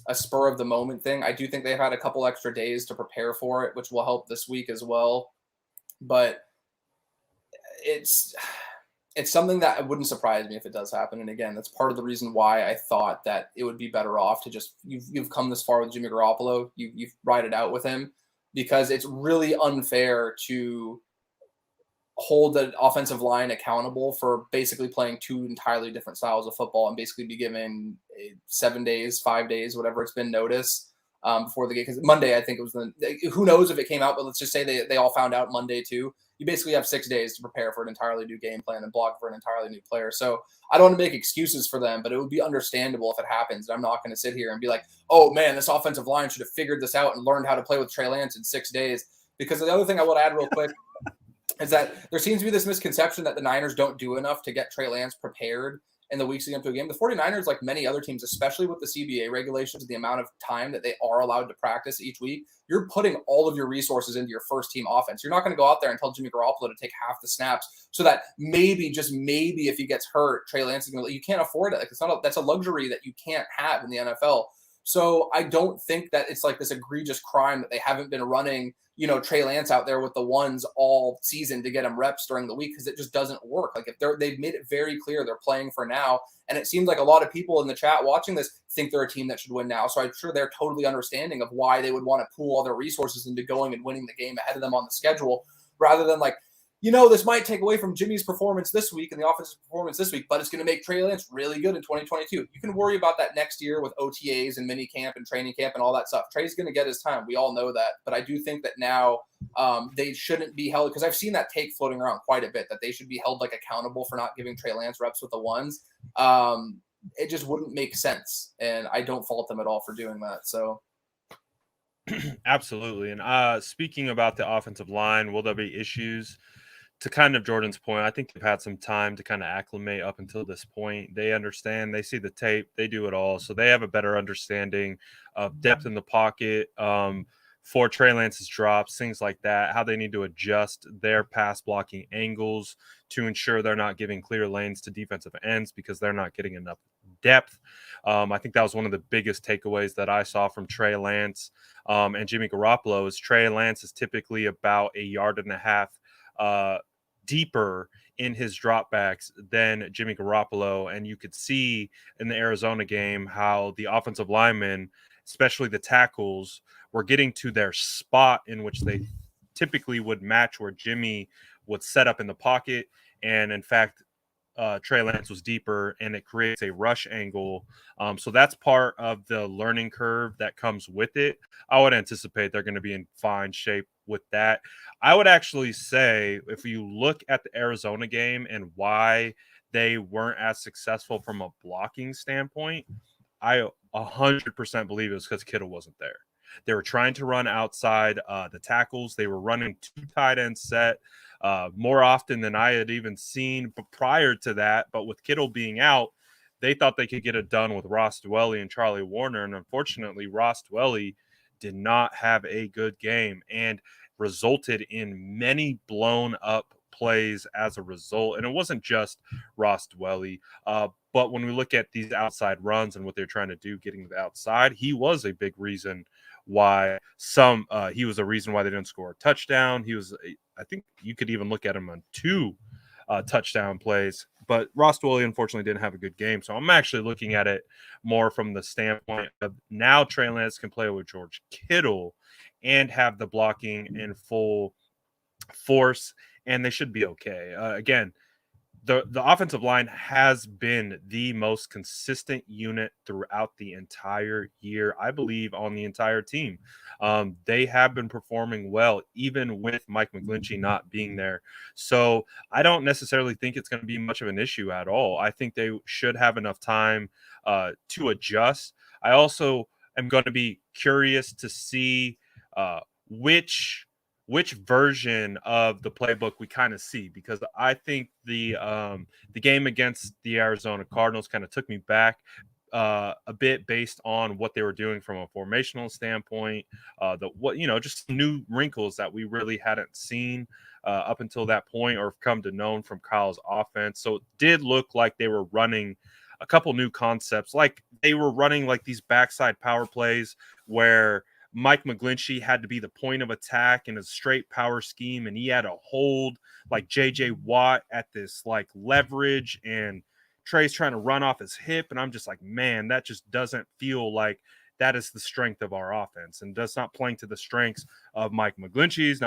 a spur of the moment thing. I do think they've had a couple extra days to prepare for it, which will help this week as well. But it's something that it wouldn't surprise me if it does happen. And again, that's part of the reason why I thought that it would be better off to just you've come this far with Jimmy Garoppolo, you've ride it out with him, because it's really unfair to hold the offensive line accountable for basically playing two entirely different styles of football and basically be given 7 days, 5 days, whatever it's been notice before the game. Because Monday, I think it was who knows if it came out, but let's just say they all found out Monday too. You basically have 6 days to prepare for an entirely new game plan and block for an entirely new player. So I don't want to make excuses for them, but it would be understandable if it happens. I'm not going to sit here and be like, oh man, this offensive line should have figured this out and learned how to play with Trey Lance in 6 days. Because the other thing I want to add real quick is that there seems to be this misconception that the Niners don't do enough to get Trey Lance prepared in the weeks leading up to a game. The 49ers, like many other teams, especially with the CBA regulations, the amount of time that they are allowed to practice each week, you're putting all of your resources into your first team offense. You're not going to go out there and tell Jimmy Garoppolo to take half the snaps so that maybe, just maybe, if he gets hurt, Trey Lance is going to. You can't afford it. Like that's a luxury that you can't have in the NFL. So I don't think that it's like this egregious crime that they haven't been running, Trey Lance out there with the ones all season to get him reps during the week, because it just doesn't work. Like if they've made it very clear they're playing for now, and it seems like a lot of people in the chat watching this think they're a team that should win now. So I'm sure they're totally understanding of why they would want to pool all their resources into going and winning the game ahead of them on the schedule, rather than like, this might take away from Jimmy's performance this week and the offensive performance this week, but it's going to make Trey Lance really good in 2022. You can worry about that next year with OTAs and mini camp and training camp and all that stuff. Trey's going to get his time. We all know that. But I do think that now they shouldn't be held, because I've seen that take floating around quite a bit, that they should be held like accountable for not giving Trey Lance reps with the ones. It just wouldn't make sense. And I don't fault them at all for doing that. So. Absolutely. And speaking about the offensive line, will there be issues? To kind of Jordan's point, I think they've had some time to kind of acclimate up until this point. They understand, they see the tape, they do it all. So they have a better understanding of depth in the pocket for Trey Lance's drops, things like that, how they need to adjust their pass blocking angles to ensure they're not giving clear lanes to defensive ends because they're not getting enough depth. I think that was one of the biggest takeaways that I saw from Trey Lance and Jimmy Garoppolo is Trey Lance is typically about 1.5 yards deeper in his dropbacks than Jimmy Garoppolo. And you could see in the Arizona game how the offensive linemen, especially the tackles, were getting to their spot in which they typically would match where Jimmy would set up in the pocket. And in fact, Trey Lance was deeper, and it creates a rush angle. So that's part of the learning curve that comes with it. I would anticipate they're going to be in fine shape with that. I would actually say if you look at the Arizona game and why they weren't as successful from a blocking standpoint, I 100% believe it was because Kittle wasn't there. They were trying to run outside the tackles. They were running 2 tight end set more often than I had even seen prior to that. But with Kittle being out, they thought they could get it done with Ross Dwelley and Charlie Warner. And unfortunately, Ross Dwelley did not have a good game and resulted in many blown up plays as a result. And it wasn't just Ross Dwelley, but when we look at these outside runs and what they're trying to do, getting to the outside, he was a big reason why he was a reason why they didn't score a touchdown. I think you could even look at him on 2 touchdown plays But Ross Dwelley unfortunately didn't have a good game. So I'm actually looking at it more from the standpoint of now Trey Lance can play with George Kittle and have the blocking in full force, and they should be okay. Again, the offensive line has been the most consistent unit throughout the entire year, I believe, on the entire team. They have been performing well, even with Mike McGlinchey not being there. So I don't necessarily think it's going to be much of an issue at all. I think they should have enough time to adjust. I also am going to be curious to see which version of the playbook we kind of see, because I think the game against the Arizona Cardinals kind of took me back a bit based on what they were doing from a formational standpoint, just new wrinkles that we really hadn't seen up until that point or come to known from Kyle's offense. So it did look like they were running a couple new concepts, like they were running like these backside power plays where Mike McGlinchey had to be the point of attack in a straight power scheme, and he had to hold like JJ Watt at this like leverage, and Trey's trying to run off his hip, and I'm just like, man, that just doesn't feel like that is the strength of our offense, and that's not playing to the strengths of Mike McGlinchey's.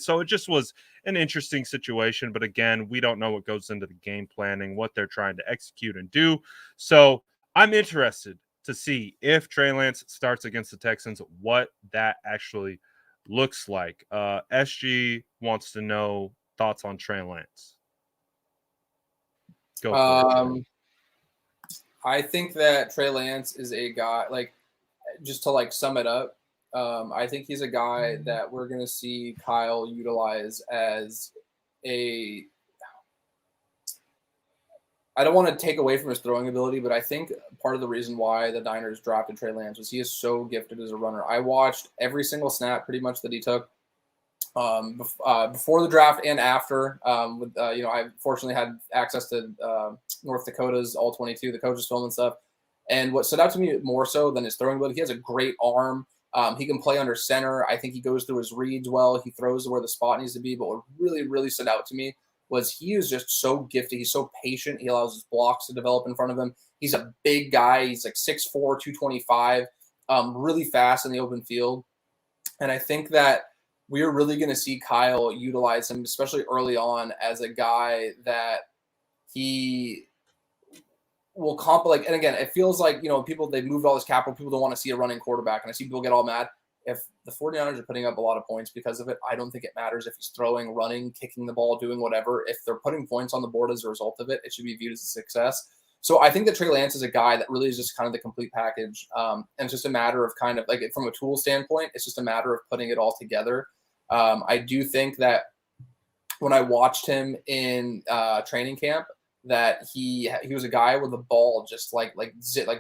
So it just was an interesting situation, but again, we don't know what goes into the game planning, what they're trying to execute and do. So I'm interested to see if Trey Lance starts against the Texans, what that actually looks like. SG wants to know thoughts on Trey Lance. Go for it. I think that Trey Lance is a guy, like, just to like sum it up, I think he's a guy that we're going to see Kyle utilize as I don't want to take away from his throwing ability, but I think part of the reason why the Niners drafted Trey Lance was he is so gifted as a runner. I watched every single snap pretty much that he took before the draft and after. I fortunately had access to North Dakota's All 22, the coaches' film and stuff. And what stood out to me more so than his throwing ability, he has a great arm. He can play under center. I think he goes through his reads well. He throws to where the spot needs to be. But what really, really stood out to me was he is just so gifted. He's so patient. He allows his blocks to develop in front of him. He's a big guy. He's like 6'4", 225, really fast in the open field. And I think that we're really going to see Kyle utilize him, especially early on, as a guy that he will and again, it feels like, they've moved all this capital. People don't want to see a running quarterback. And I see people get all mad. If the 49ers are putting up a lot of points because of it, I don't think it matters if he's throwing, running, kicking the ball, doing whatever. If they're putting points on the board as a result of it, it should be viewed as a success. So I think that Trey Lance is a guy that really is just kind of the complete package. And it's just a matter of kind of like from a tool standpoint, it's just a matter of putting it all together. I do think that when I watched him in training camp, that he was a guy with the ball just like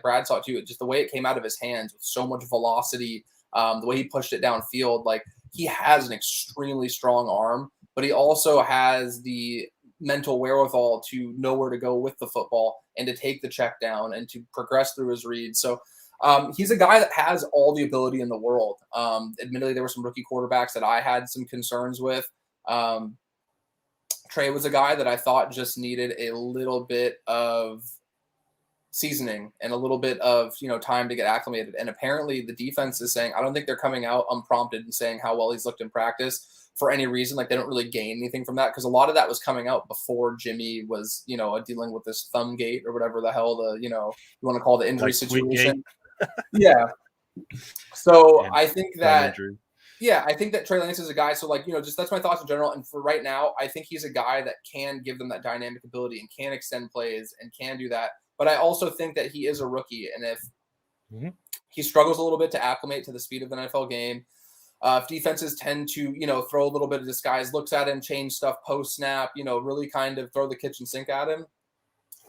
Brad saw too, just the way it came out of his hands with so much velocity, the way he pushed it downfield. Like, he has an extremely strong arm, but he also has the mental wherewithal to know where to go with the football and to take the check down and to progress through his reads. So he's a guy that has all the ability in the world. Admittedly, there were some rookie quarterbacks that I had some concerns with. Trey was a guy that I thought just needed a little bit of seasoning and a little bit of time to get acclimated. And apparently the defense is saying, I don't think they're coming out unprompted and saying how well he's looked in practice for any reason. Like, they don't really gain anything from that, because a lot of that was coming out before Jimmy was dealing with this thumb gate or whatever the hell you want to call the injury situation. Yeah. So I think that I think that Trey Lance is a guy. So just that's my thoughts in general. And for right now, I think he's a guy that can give them that dynamic ability and can extend plays and can do that. But I also think that he is a rookie. And if he struggles a little bit to acclimate to the speed of the NFL game, if defenses tend to, throw a little bit of disguise looks at him, change stuff post snap, really kind of throw the kitchen sink at him,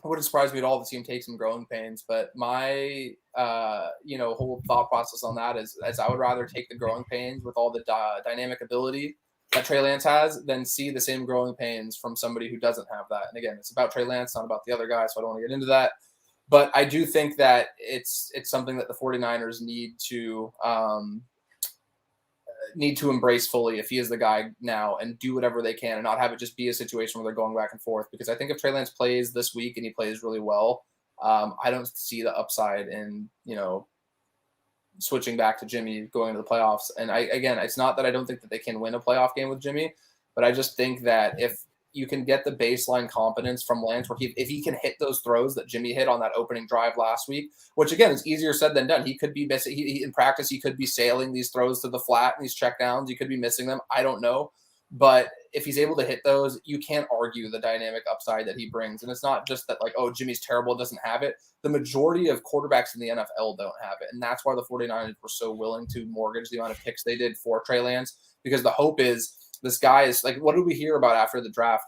it wouldn't surprise me at all to see him take some growing pains. But my, whole thought process on that is I would rather take the growing pains with all the dynamic ability that Trey Lance has than see the same growing pains from somebody who doesn't have that. And again, it's about Trey Lance, not about the other guy, so I don't want to get into that. But I do think that it's something that the 49ers need to need to embrace fully if he is the guy now and do whatever they can and not have it just be a situation where they're going back and forth. Because I think if Trey Lance plays this week and he plays really well, I don't see the upside in, switching back to Jimmy going into the playoffs. And it's not that I don't think that they can win a playoff game with Jimmy, but I just think that if you can get the baseline confidence from Lance, where if he can hit those throws that Jimmy hit on that opening drive last week, which again is easier said than done. He could be missing. In practice, he could be sailing these throws to the flat and these checkdowns. He could be missing them. I don't know, but if he's able to hit those, you can't argue the dynamic upside that he brings. And it's not just that Jimmy's terrible, doesn't have it. The majority of quarterbacks in the NFL don't have it, and that's why the 49ers were so willing to mortgage the amount of picks they did for Trey Lance, because the hope is this guy is what did we hear about after the draft?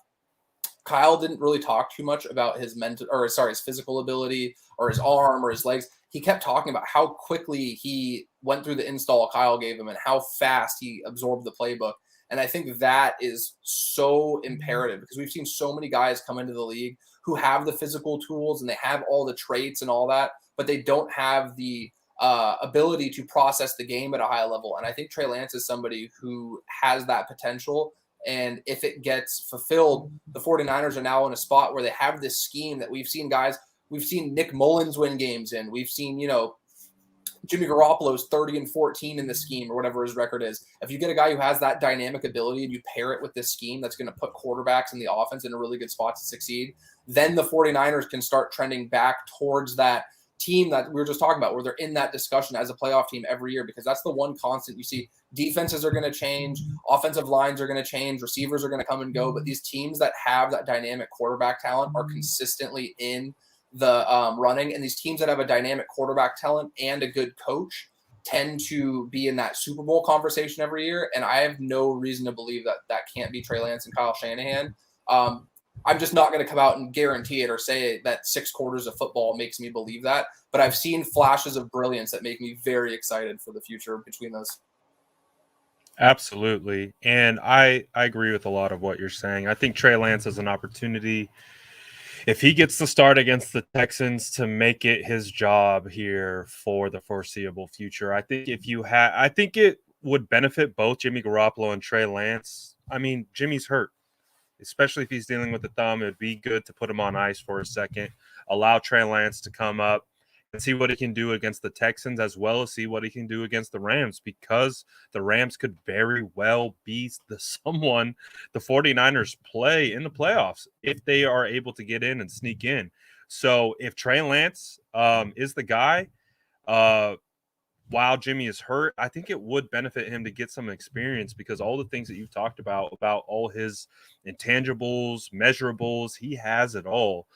Kyle didn't really talk too much about his his physical ability or his arm or his legs. He kept talking about how quickly he went through the install Kyle gave him and how fast he absorbed the playbook. And I think that is so imperative because we've seen so many guys come into the league who have the physical tools and they have all the traits and all that, but they don't have the ability to process the game at a high level. And I think Trey Lance is somebody who has that potential. And if it gets fulfilled, the 49ers are now in a spot where they have this scheme that we've seen Nick Mullins win games in. We've seen, Jimmy Garoppolo's 30-14 in the scheme or whatever his record is. If you get a guy who has that dynamic ability and you pair it with this scheme that's going to put quarterbacks in the offense in a really good spot to succeed, then the 49ers can start trending back towards that team that we were just talking about, where they're in that discussion as a playoff team every year, because that's the one constant you see. Defenses are going to change, offensive lines are going to change, receivers are going to come and go, but these teams that have that dynamic quarterback talent are consistently in the running, and these teams that have a dynamic quarterback talent and a good coach tend to be in that Super Bowl conversation every year, and I have no reason to believe that can't be Trey Lance and Kyle Shanahan. I'm just not going to come out and guarantee it or say that 6 quarters of football makes me believe that, but I've seen flashes of brilliance that make me very excited for the future between those. Absolutely. And I agree with a lot of what you're saying. I think Trey Lance has an opportunity, if he gets the start against the Texans, to make it his job here for the foreseeable future. I think I think it would benefit both Jimmy Garoppolo and Trey Lance. I mean, Jimmy's hurt, especially if he's dealing with the thumb. It'd be good to put him on ice for a second, allow Trey Lance to come up and see what he can do against the Texans, as well as see what he can do against the Rams, because the Rams could very well be someone the 49ers play in the playoffs if they are able to get in and sneak in. So if Trey Lance is the guy, while Jimmy is hurt, I think it would benefit him to get some experience, because all the things that you've talked about all his intangibles, measurables, he has it all.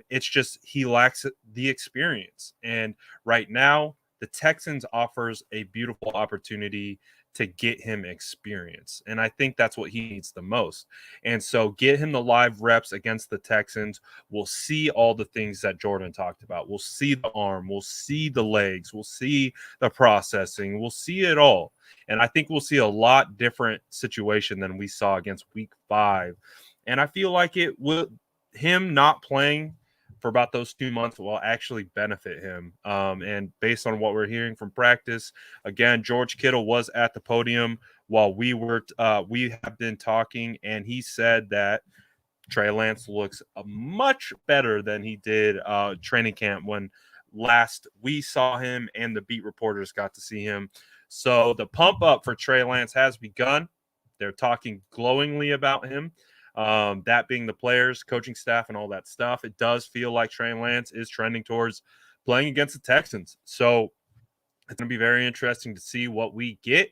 It's just he lacks the experience. And right now, the Texans offers a beautiful opportunity to get him experience. And I think that's what he needs the most. And so get him the live reps against the Texans. We'll see all the things that Jordan talked about. We'll see the arm. We'll see the legs. We'll see the processing. We'll see it all. And I think we'll see a lot different situation than we saw against week 5. And I feel like him not playing for about those 2 months will actually benefit him. And based on what we're hearing from practice, again, George Kittle was at the podium while we have been talking, and he said that Trey Lance looks much better than he did training camp when last we saw him and the beat reporters got to see him. So the pump up for Trey Lance has begun. They're talking glowingly about him. That being the players, coaching staff, and all that stuff. It does feel like Trey Lance is trending towards playing against the Texans. So it's going to be very interesting to see what we get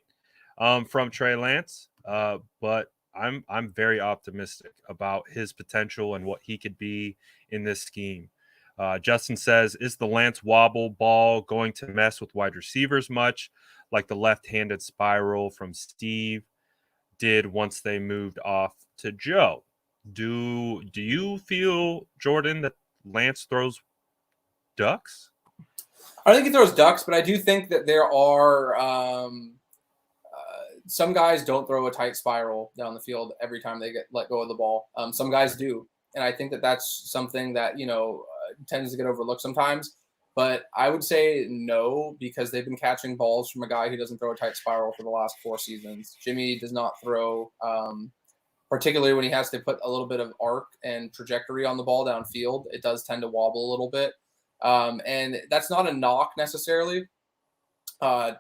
from Trey Lance. But I'm very optimistic about his potential and what he could be in this scheme. Justin says, is the Lance wobble ball going to mess with wide receivers much, like the left-handed spiral from Steve did once they moved off to Joe? Do you feel, Jordan, that Lance throws ducks? I don't think he throws ducks, but I do think that there are some guys don't throw a tight spiral down the field every time they get let go of the ball. Some guys do, and I think that that's something that tends to get overlooked sometimes. But I would say no, because they've been catching balls from a guy who doesn't throw a tight spiral for the last 4 seasons. Jimmy does not throw, particularly when he has to put a little bit of arc and trajectory on the ball downfield. It does tend to wobble a little bit. And that's not a knock necessarily. I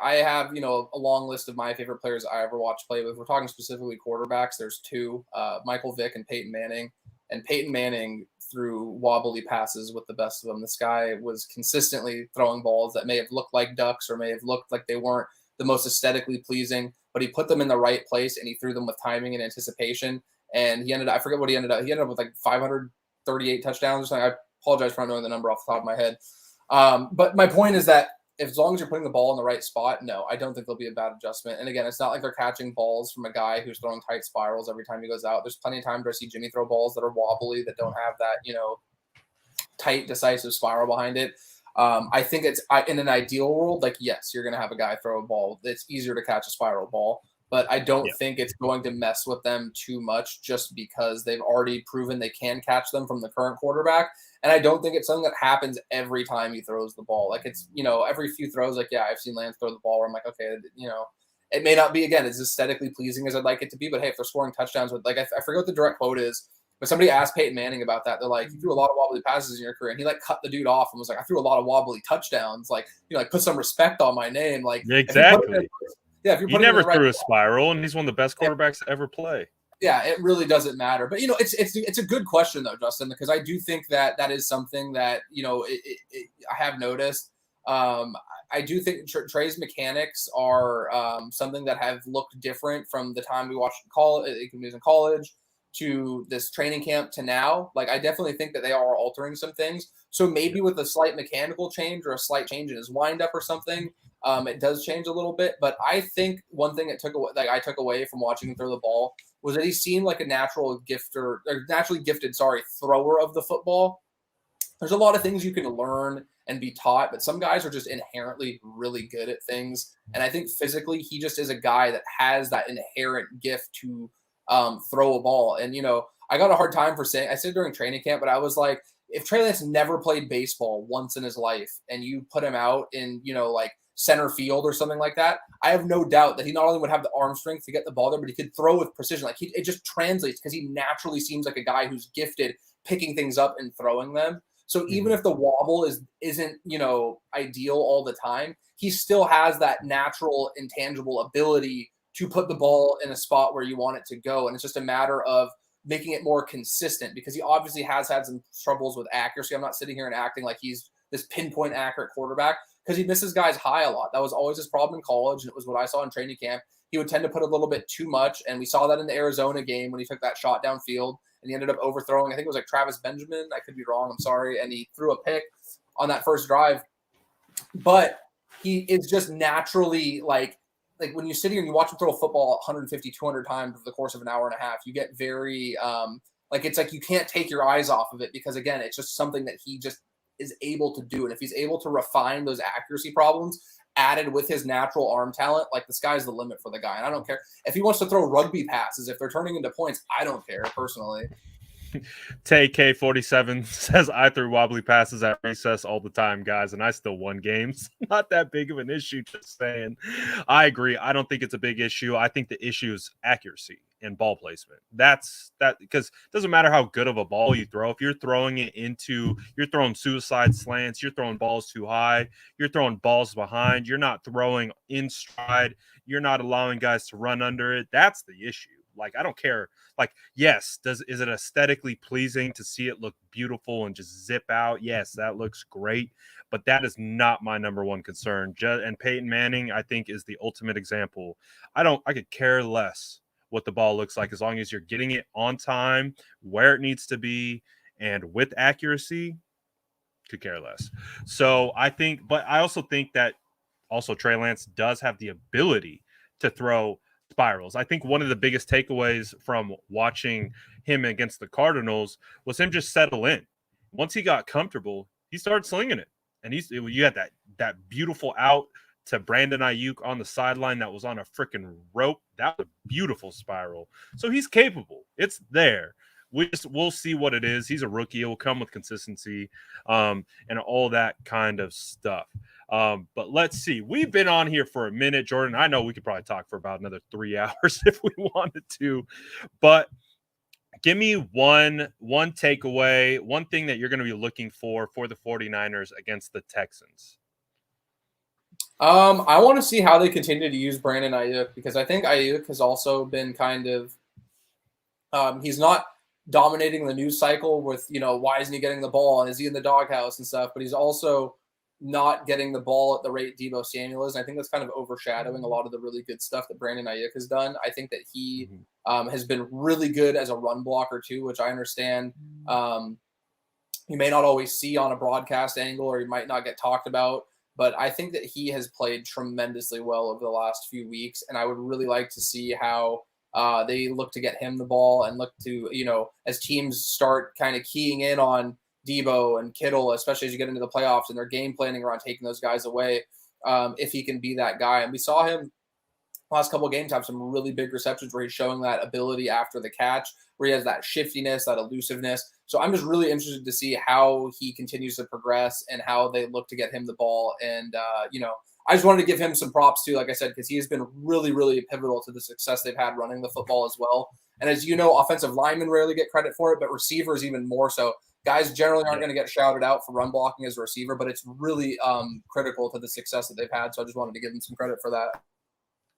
have, a long list of my favorite players I ever watched play with. We're talking specifically quarterbacks. There's 2, Michael Vick and Peyton Manning. And Peyton Manning threw wobbly passes with the best of them. This guy was consistently throwing balls that may have looked like ducks or may have looked like they weren't the most aesthetically pleasing, but he put them in the right place and he threw them with timing and anticipation. And I forget what he ended up. He ended up with like 538 touchdowns or something. I apologize for not knowing the number off the top of my head. But my point is that as long as you're putting the ball in the right spot, no, I don't think there'll be a bad adjustment. And again, it's not like they're catching balls from a guy who's throwing tight spirals every time he goes out. There's plenty of times where I see Jimmy throw balls that are wobbly, that don't have that, tight, decisive spiral behind it. I think it's in an ideal world, like, yes, you're going to have a guy throw a ball. It's easier to catch a spiral ball, but I don't think it's going to mess with them too much just because they've already proven they can catch them from the current quarterback. And I don't think it's something that happens every time he throws the ball. Like, it's, every few throws, like, yeah, I've seen Lance throw the ball where I'm like, okay, it may not be, again, as aesthetically pleasing as I'd like it to be, but hey, if they're scoring touchdowns with, like, I forget what the direct quote is, but somebody asked Peyton Manning about that. They're like, you threw a lot of wobbly passes in your career. And he, like, cut the dude off and was like, I threw a lot of wobbly touchdowns. Like, put some respect on my name. Like, exactly. If you're he never threw a spiral, and he's one of the best quarterbacks to ever play. Yeah, it really doesn't matter. But, it's a good question, though, Justin, because I do think that is something that, I have noticed. I do think Trey's mechanics are something that have looked different from the time we watched he was in college to this training camp to now. Like, I definitely think that they are altering some things. So maybe with a slight mechanical change or a slight change in his windup or something, it does change a little bit. But I think one thing I took away from watching him throw the ball was that he seemed like a naturally gifted thrower of the football. There's a lot of things you can learn and be taught, but some guys are just inherently really good at things. And I think physically, he just is a guy that has that inherent gift to throw a ball. And, I got a hard time for saying, I said during training camp, but I was like, if Trey Lance never played baseball once in his life and you put him out in, like center field or something like that, I have no doubt that he not only would have the arm strength to get the ball there, but he could throw with precision. Like, it just translates because he naturally seems like a guy who's gifted picking things up and throwing them. So even if the wobble isn't, ideal all the time, he still has that natural, intangible ability to put the ball in a spot where you want it to go. And it's just a matter of making it more consistent, because he obviously has had some troubles with accuracy. I'm not sitting here and acting like he's this pinpoint accurate quarterback, because he misses guys high a lot. That was always his problem in college, and it was what I saw in training camp. He would tend to put a little bit too much, and we saw that in the Arizona game when he took that shot downfield, and he ended up overthrowing. I think it was like Travis Benjamin. I could be wrong. I'm sorry. And he threw a pick on that first drive. But he is just naturally like when you sit here and you watch him throw a football 150, 200 times over the course of an hour and a half, you get very it's like you can't take your eyes off of it, because, again, it's just something that he just is able to do. And if he's able to refine those accuracy problems added with his natural arm talent, like, the sky's the limit for the guy. And I don't care if he wants to throw rugby passes, if they're turning into points, I don't care personally. Tay K47 says, I threw wobbly passes at recess all the time, guys, and I still won games. Not that big of an issue, just saying. I agree. I don't think it's a big issue. I think the issue is accuracy and ball placement. That's because it doesn't matter how good of a ball you throw. If you're throwing it you're throwing suicide slants, you're throwing balls too high, you're throwing balls behind, you're not throwing in stride, you're not allowing guys to run under it. That's the issue. Like, I don't care. Like, yes, is it aesthetically pleasing to see it look beautiful and just zip out? Yes, that looks great, but that is not my number one concern. And Peyton Manning, I think, is the ultimate example. I could care less what the ball looks like as long as you're getting it on time, where it needs to be, and with accuracy. Could care less. So I also think that Trey Lance does have the ability to throw spirals. I think one of the biggest takeaways from watching him against the Cardinals was him just settle in. Once he got comfortable, he started slinging it. And you had that beautiful out to Brandon Ayuk on the sideline that was on a freaking rope. That was a beautiful spiral. So he's capable. It's there. we'll see what it is. He's a rookie. It will come with consistency, and all that kind of stuff. But let's see. We've been on here for a minute, Jordan. I know we could probably talk for about another 3 hours if we wanted to, but give me one takeaway, one thing that you're going to be looking for the 49ers against the Texans. I want to see how they continue to use Brandon Ayuk, because I think Ayuk has also been kind of he's not dominating the news cycle with, why isn't he getting the ball and is he in the doghouse and stuff, but he's also not getting the ball at the rate Deebo Samuel is. And I think that's kind of overshadowing a lot of the really good stuff that Brandon Ayuk has done. I think that he has been really good as a run blocker too, which I understand you may not always see on a broadcast angle, or you might not get talked about. But I think that he has played tremendously well over the last few weeks. And I would really like to see how they look to get him the ball and look to, as teams start kind of keying in on Deebo and Kittle, especially as you get into the playoffs and they're game planning around taking those guys away, if he can be that guy. And we saw him last couple of games have some really big receptions where he's showing that ability after the catch, where he has that shiftiness, that elusiveness. So I'm just really interested to see how he continues to progress and how they look to get him the ball. And, I just wanted to give him some props too, like I said, because he has been really, really pivotal to the success they've had running the football as well. And as you know, offensive linemen rarely get credit for it, but receivers even more so. Guys generally aren't going to get shouted out for run blocking as a receiver, but it's really critical to the success that they've had. So I just wanted to give them some credit for that.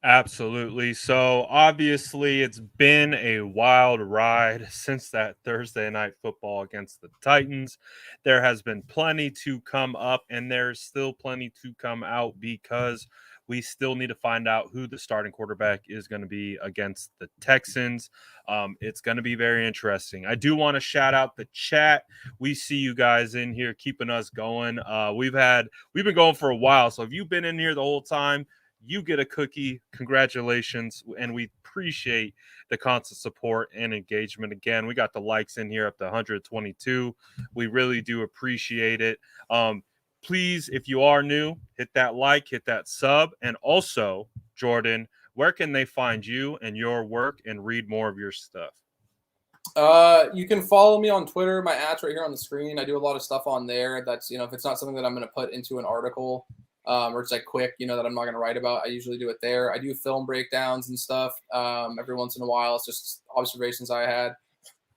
Absolutely. So obviously it's been a wild ride since that Thursday night football against the Titans. There has been plenty to come up, and there's still plenty to come out, because we still need to find out who the starting quarterback is going to be against the Texans. It's going to be very interesting. I do want to shout out the chat. We see you guys in here keeping us going. We've been going for a while. So if you've been in here the whole time, you get a cookie. Congratulations. And we appreciate the constant support and engagement. Again, we got the likes in here up to 122. We really do appreciate it. Please, if you are new, hit that like, hit that sub. And also, Jordan, where can they find you and your work and read more of your stuff? You can follow me on Twitter. My @'s right here on the screen. I do a lot of stuff on there. That's, if it's not something that I'm going to put into an article, or it's like quick, that I'm not going to write about, I usually do it there. I do film breakdowns and stuff every once in a while. It's just observations I had.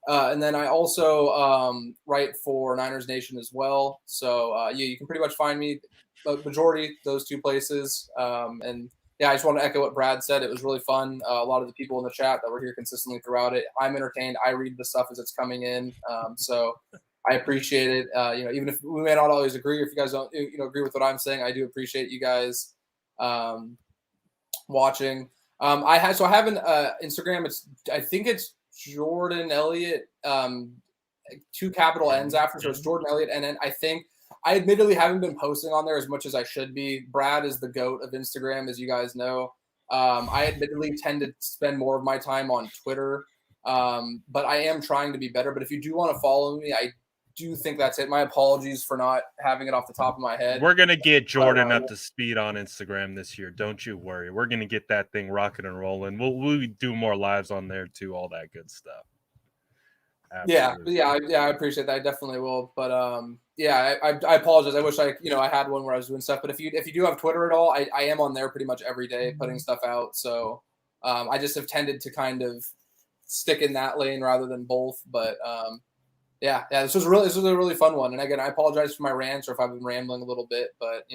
And then I also write for Niners Nation as well. So, you can pretty much find me, majority, those two places. And yeah, I just want to echo what Brad said. It was really fun. A lot of the people in the chat that were here consistently throughout it, I'm entertained. I read the stuff as it's coming in. So I appreciate it. Even if we may not always agree, or if you guys don't, agree with what I'm saying, I do appreciate you guys watching. I have an Instagram. I think it's Jordan Elliott, 2 capital N's after, so it's Jordan Elliott. And then I admittedly haven't been posting on there as much as I should be. Brad is the GOAT of Instagram, as you guys know. I admittedly tend to spend more of my time on Twitter, but I am trying to be better. But if you do want to follow me, I do think that's it. My apologies for not having it off the top of my head. We're going to get Jordan up to speed on Instagram this year. Don't you worry. We're going to get that thing rocking and rolling. We'll do more lives on there too, all that good stuff. Absolutely. Yeah, I appreciate that. I definitely will. But I apologize. I wish I had one where I was doing stuff. But if you do have Twitter at all, I am on there pretty much every day putting stuff out. So I just have tended to kind of stick in that lane rather than both. But yeah, this was a really fun one. And again, I apologize for my rants or if I've been rambling a little bit, but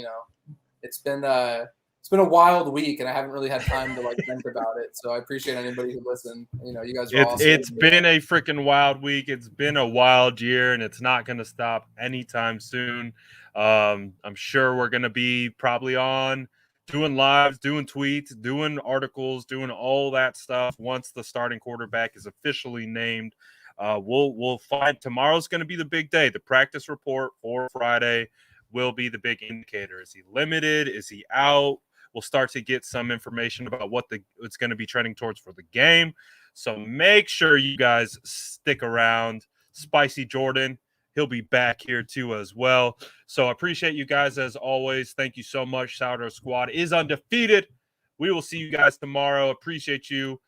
it's been a wild week and I haven't really had time to think about it. So I appreciate anybody who listened. You guys are awesome. It's been a freaking wild week. It's been a wild year, and it's not going to stop anytime soon. I'm sure we're going to be probably on doing lives, doing tweets, doing articles, doing all that stuff once the starting quarterback is officially named. We'll find tomorrow's going to be the big day. The practice report for Friday will be the big indicator. Is he limited? Is he out? We'll start to get some information about what it's going to be trending towards for the game. So make sure you guys stick around. Spicy Jordan, he'll be back here too as well. So I appreciate you guys as always. Thank you so much. Sourdough Squad is undefeated. We will see you guys tomorrow. Appreciate you.